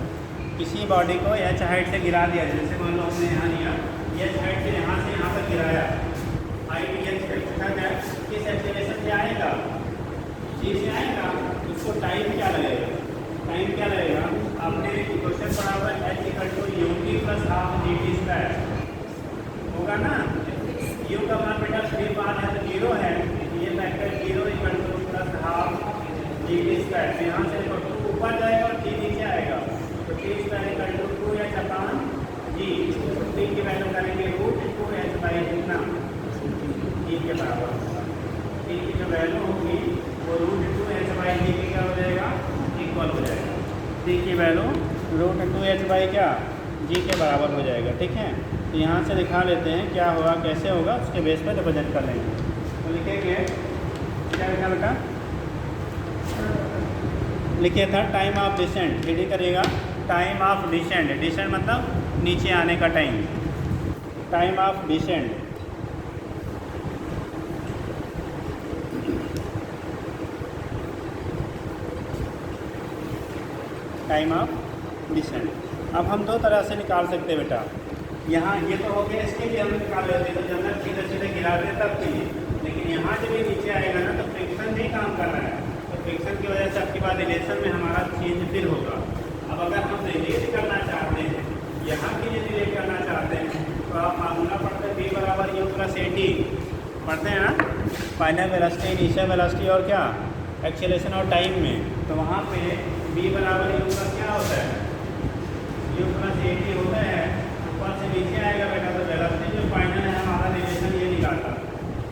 किसी बॉडी को h हाइट से गिरा दिया, जैसे मान लो हमने यहाँ लिया, h हाइट से यहाँ तक गिराया, हाइट h है, किस एक्सेलरेशन से आएगा, g से आएगा। उसको टाइम क्या लगेगा, टाइम क्या लगेगा, आपने क्वेश्चन पढ़ा हुआ है h = ut + ½ dt² होगा ना। u का मान बेटा फ्री फॉल है तो 0 है, ये फैक्टर 0 = +½ dt²। तो यहाँ से ऊपर जाएगा और g नीचे आएगा, तो t² = 2h/g। t की वैल्यू करेंगे √2h/ जितना g के बराबर होगा। t की जो वैल्यू होगी वो √2h/g के क्या हो जाएगा, इक्वल हो जाएगा। t की वैल्यू √2h/ क्या, g के बराबर हो जाएगा, ठीक है। तो यहाँ से दिखा लेते हैं क्या होगा, कैसे होगा, उसके बेस पर रिप्रेजेंट कर लेंगे। तो लिखेंगे क्या लिखा बेटा, लिखिए था टाइम ऑफ डिसेंट, रीडिंग करिएगा। टाइम ऑफ डिसेंट, डिसेंट मतलब नीचे आने का time, time of descent. Time of descent अब हम दो तरह से निकाल सकते हैं बेटा। यहाँ ये तो हो गया, इसके लिए हम निकाल लेते हैं तो जनरल सीधे सीधे गिरा देते तब के लिए। लेकिन यहाँ जब ये नीचे आएगा ना तो फ्रिक्शन नहीं काम कर रहा है, तो फ्रिक्शन की वजह से आपके बाद रिलेशन में हमारा चेंज फिर होगा। अब अगर हम रिलेट करना चाहते हैं, यहाँ के लिए रिलेट करना चाहते हैं तो आप फार्मूला पढ़ते हैं b = u + at पढ़ते हैं ना, फाइनल वेलोसिटी, इनिशियल वेलोसिटी और क्या एक्सेलरेशन और टाइम में। तो वहाँ पे b = u का क्या होता है, u + at होता है। ऊपर से नीचे आएगा बेटा तो वेलोसिटी जो फाइनल है हमारा रिलेशन ये निकाला,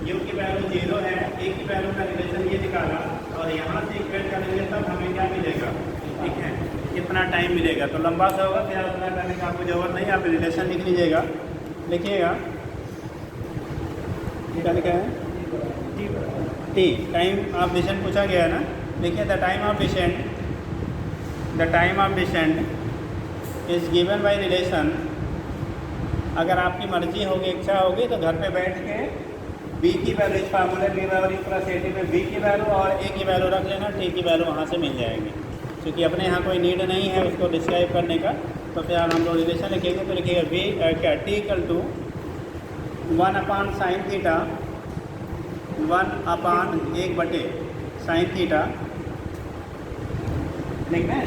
u की वैल्यू 0 है, a की वैल्यू का रिलेशन ये निकाला, और यहाँ से इक्वेट करेंगे तब हमें क्या मिलेगा, ठीक है, कितना टाइम मिलेगा। तो लंबा सा होगा, फिर उतना करने का आपको जरूरत नहीं, आप रिलेशन लिख लीजिएगा, लिखिएगा क्या लिखा है, t टाइम ऑफ डिसेंट पूछा गया है ना। देखिए the time of descent, the time of descent is given by relation. अगर आपकी मर्जी होगी, इच्छा होगी तो घर पे बैठ के बी की वैल्यू इस फार्मूले B value plus A T में बी की वैल्यू और ए की वैल्यू रख लेना, टी की वैल्यू वहाँ से मिल जाएगी। क्योंकि अपने यहाँ कोई नीड नहीं है उसको डिस्क्राइब करने का, तो फिर हम लोग रिलेशन लिखेंगे तो लिखिएगा बी क्या T equal to 1/sin theta 1/1/sin theta लिखना है,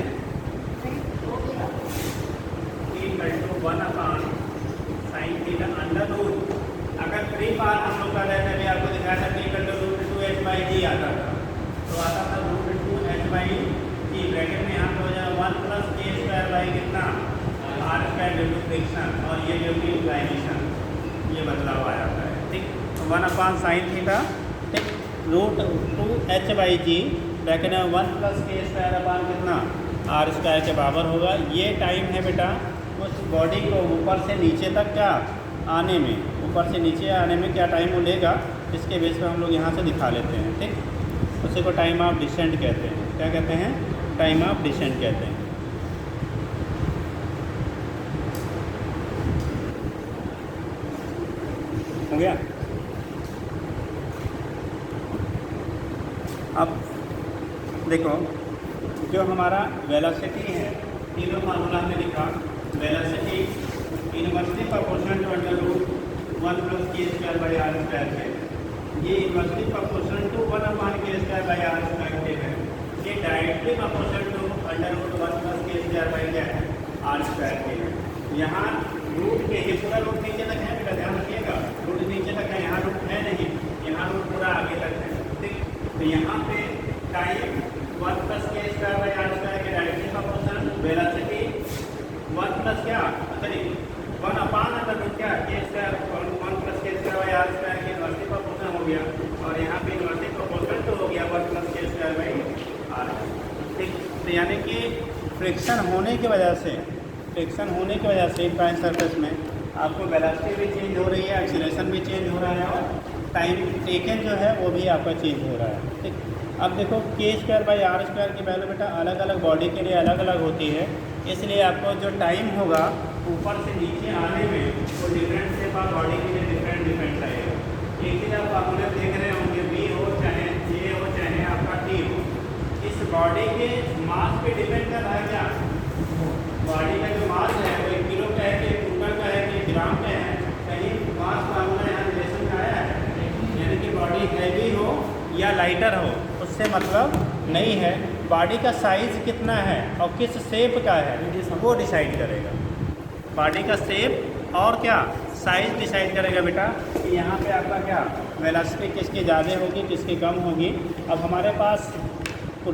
T equal to 1/sin theta under root. अगर फ्री पार हम लोग कर रहे थे, अभी आपको दिखाया था टी इक्वल टू √2h/g आता था, तो आता था √2h/g ब्रैकेट में यहाँ पे हो जाएगा 1 + k² कितना r² ड्यू टू फ्रिक्शन और ये ड्यू टू इंक्लाइनेशन, ये बदलाव आ जाता है। ठीक, 1/sin थीटा ठीक √2h/g ब्रैकेट में 1 + k² कितना r² के बराबर होगा। ये टाइम है बेटा उस बॉडी को ऊपर से नीचे तक क्या आने में, ऊपर से नीचे आने में क्या टाइम वो लेगा, इसके बेस पर हम लोग यहाँ से दिखा लेते हैं। ठीक, उसी को टाइम ऑफ डिसेंट कहते हैं। क्या कहते हैं? टाइम ऑफ डिसेंट कहते हैं। हो गया? अब देखो जो हमारा वेलोसिटी है, तीनों फार्मूला हमने लिखा। Velocity inversely proportional to under root 1 + k² r² है। ये inversely proportional to 1/k² r² के है। ये directly proportional to under root 1 + k² क्या है r² के है। यहाँ रूट के ये पूरा रूट नीचे तक है बेटा, ध्यान रखिएगा, रूट नीचे तक है, यहाँ रूट है नहीं, यहाँ रूट पूरा आगे तक है। ठीक, तो यहाँ पे टाइम 1 + k² r² के डायरेक्टली प्रोपोर्शनल, वेलोसिटी 1 + क्या सॉरी 1/√2 क्या k² 1 + k² r² के इनवर्सली प्रोपोर्शनल हो गया, और यहाँ पे इनवर्सली प्रोपोर्शनल तो हो गया 1 + k² r। ठीक, तो यानी कि फ्रिक्शन होने की वजह से इंक्लाइंड सरफेस में आपको वेलोसिटी भी चेंज हो रही है, एक्सीलरेशन भी चेंज हो रहा है, और टाइम टेकन जो है वो भी आपका चेंज हो रहा है। ठीक, अब देखो k² r² की वैल्यू बेटा अलग अलग बॉडी के लिए अलग अलग होती है, इसलिए आपको जो टाइम होगा ऊपर से नीचे आने में वो डिफरेंट से बॉडी के लिए डिफरेंट आएगा। एक चीज़ आप फार्मूले देख रहे होंगे, बी हो चाहे ए हो चाहे आपका टी हो, इस बॉडी के मास पे डिपेंड कर रहा है क्या, बॉडी का जो मास है वो 1 किलो का है कि कुकर का है कि ग्राम का है, कहीं मास फार्मूला यहाँ रिलेशन का आया है, यानी कि बॉडी हैवी हो या लाइटर हो उससे मतलब नहीं है। बॉडी का साइज़ कितना है और किस शेप का है वो डिसाइड करेगा। बॉडी का शेप और क्या साइज़ डिसाइड करेगा बेटा कि यहाँ पे आपका क्या वेलोसिटी किसकी ज़्यादा होगी किसकी कम होगी। अब हमारे पास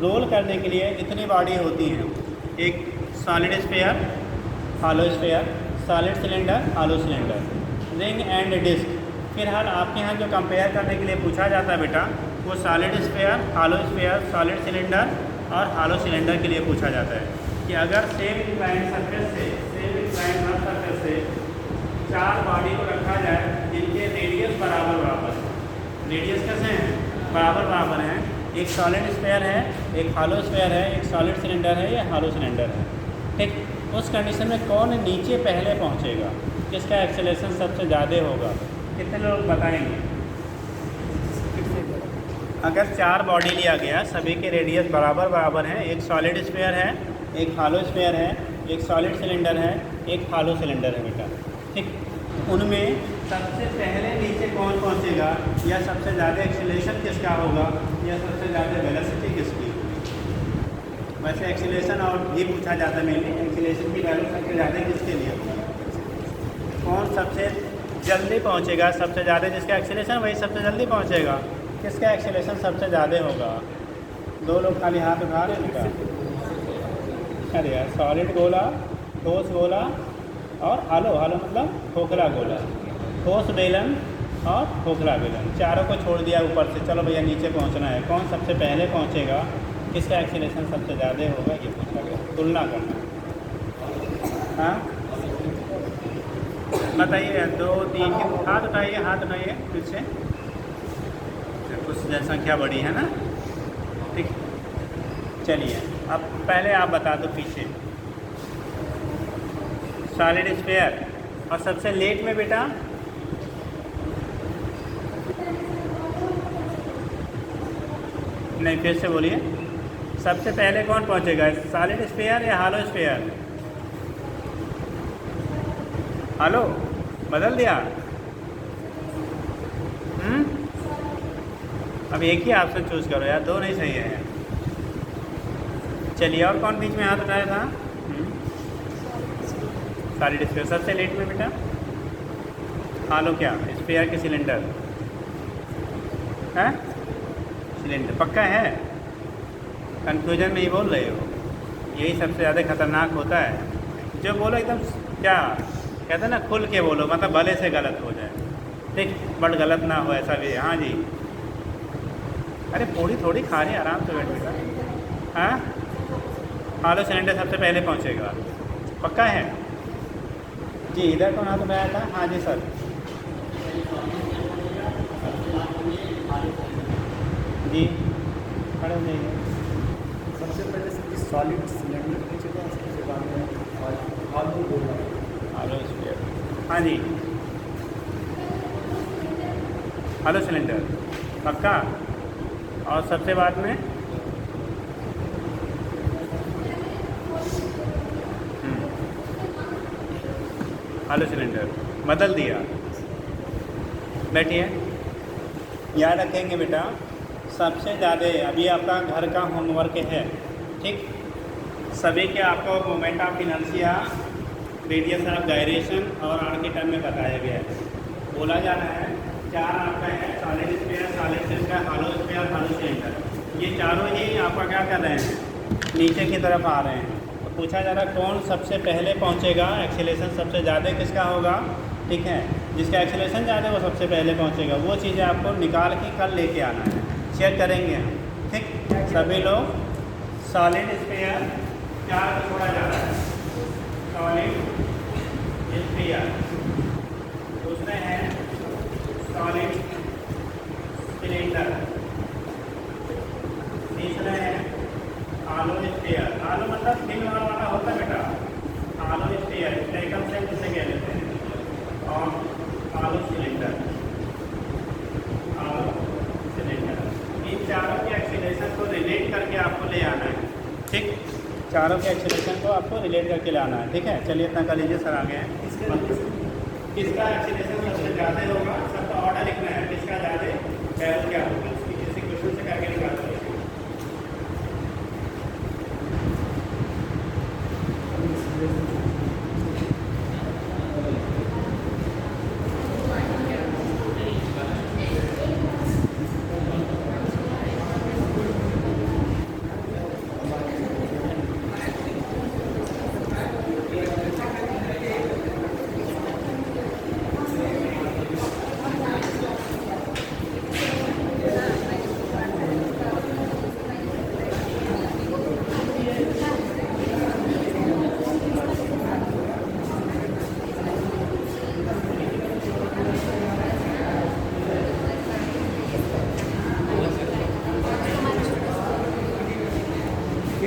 रोल करने के लिए इतनी बॉडी होती है, एक solid sphere, hollow sphere, solid cylinder, hollow cylinder, ring and disc. फिलहाल आपके यहाँ जो कंपेयर करने के लिए पूछा जाता है बेटा वो solid sphere, hollow sphere, solid cylinder और हॉलो सिलेंडर के लिए पूछा जाता है कि अगर सेम इंक्लाइंड सरफेस से 4 बॉडी को रखा जाए जिनके रेडियस बराबर रेडियस कैसे हैं बराबर हैं, एक सॉलिड स्फीयर है, एक हॉलो स्फीयर है, एक सॉलिड सिलेंडर है या हॉलो सिलेंडर है। ठीक, उस कंडीशन में कौन नीचे पहले पहुंचेगा, किसका एक्सेलरेशन सबसे ज़्यादा होगा, कितने लोग बताएंगे? अगर 4 बॉडी लिया गया, सभी के रेडियस बराबर हैं, एक सॉलिड स्फीयर है, एक हॉलो स्फीयर है, एक सॉलिड सिलेंडर है, एक हॉलो सिलेंडर है बेटा। ठीक, उनमें सबसे पहले नीचे कौन पहुंचेगा या सबसे ज़्यादा एक्सीलरेशन किसका होगा या सबसे ज़्यादा वेलोसिटी किसकी होगी। वैसे एक्सीलरेशन और भी पूछा जाता है, मेनली एक्सीलरेशन की वैल्यू सबसे ज़्यादा किसके लिए होगी, कौन सबसे जल्दी पहुंचेगा, सबसे ज़्यादा जिसका एक्सीलरेशन वही सबसे जल्दी पहुंचेगा। किसका एक्सीलरेशन सबसे ज़्यादा होगा? 2 लोग खाली हाथ उठा रहे हैं बेटा। अरे यार, सॉलिड गोला, ठोस गोला और हॉलो मतलब खोखला गोला, ठोस बेलन और खोखला बेलन, चारों को छोड़ दिया ऊपर से। चलो भैया नीचे पहुंचना है, कौन सबसे पहले पहुंचेगा, किसका एक्सीलरेशन सबसे ज़्यादा होगा ये पूछा गया, तुलना करना। हाँ बताइए, 2 3 हाथ उठाइए फिर से, कुछ जनसंख्या बड़ी है ना। ठीक, चलिए अब पहले आप बता दो पीछे सॉलिड स्फीयर और सबसे लेट में बेटा नहीं, फिर से बोलिए। सबसे पहले कौन पहुंचेगा, सॉलिड स्फीयर या हॉलो स्फीयर? हॉलो बदल दिया। अब एक ही ऑप्शन चूज़ करो यार, दो नहीं सही है। चलिए, और कौन बीच में हाथ उठाया था? Solid sphere. सबसे लेट में बेटा हॉलो क्या, स्फीयर के सिलेंडर है? सिलेंडर पक्का है? कन्फ्यूजन में ही बोल रहे हो, यही सबसे ज़्यादा खतरनाक होता है। जो बोलो एकदम क्या कहते हैं ना, खुल के बोलो, मतलब भले से गलत हो जाए, ठीक, बट गलत ना हो ऐसा भी। हाँ जी, अरे पूरी थोड़ी खा रही, आराम से बैठ बेटा। हाँ, हॉलो सिलेंडर सबसे पहले पहुँचेगा, पक्का है जी। इधर कौन हाथ उठाया था? हाँ जी सर। जी खड़े हो जाइए। सबसे पहले से सॉलिड सिलेंडर पूछेगा, उसके बाद में आलू बोला, हॉलो स्फीयर। हाँ जी, हॉलो सिलेंडर पक्का। और सबसे बाद में हॉलो सिलेंडर बदल दिया। बैठिए, याद रखेंगे बेटा, सबसे ज़्यादा अभी आपका घर का होमवर्क है, ठीक। सभी के आपको moment of inertia, radius of gyration और आर के टर्म में बताया गया है। बोला जा रहा है चार आपका है, solid sphere, hollow sphere, hollow cylinder. ये चारों ही आपका क्या कर रहे हैं, नीचे की तरफ आ रहे हैं। तो पूछा जा रहा है कौन सबसे पहले पहुंचेगा, एक्सीलरेशन सबसे ज़्यादा किसका होगा, ठीक है। जिसका एक्सीलरेशन ज़्यादा है वो सबसे पहले पहुंचेगा। वो चीज़ें आपको निकाल के कल लेके आना है, चेक करेंगे हम, ठीक। सभी लोग सॉलिड स्फीयर चार को छोड़ा जा रहा है, सॉलिड स्फीयर, दूसरे हैं सॉलिड सिलेंडर, तीसरा है हॉलो स्फीयर। हॉलो मतलब फिल वाला होता है बेटा, हॉलो स्फीयर स्टेकम से जिसे कह लेते हैं, और हॉलो सिलेंडर, हॉलो सिलेंडर। इन चारों के एक्सीलरेशन को रिलेट करके आपको ले आना है, ठीक। चारों के एक्सीलरेशन को आपको रिलेट करके लाना है, ठीक है। चलिए इतना कर लीजिए, सर आ गए हैं। किसका एक्सीलरेशन सबसे ज़्यादा होगा, सबका ऑर्डर लिखना है, किसका ज़्यादा वैल्यू क्या होगा, किसी क्वेश्चन से करके निकाल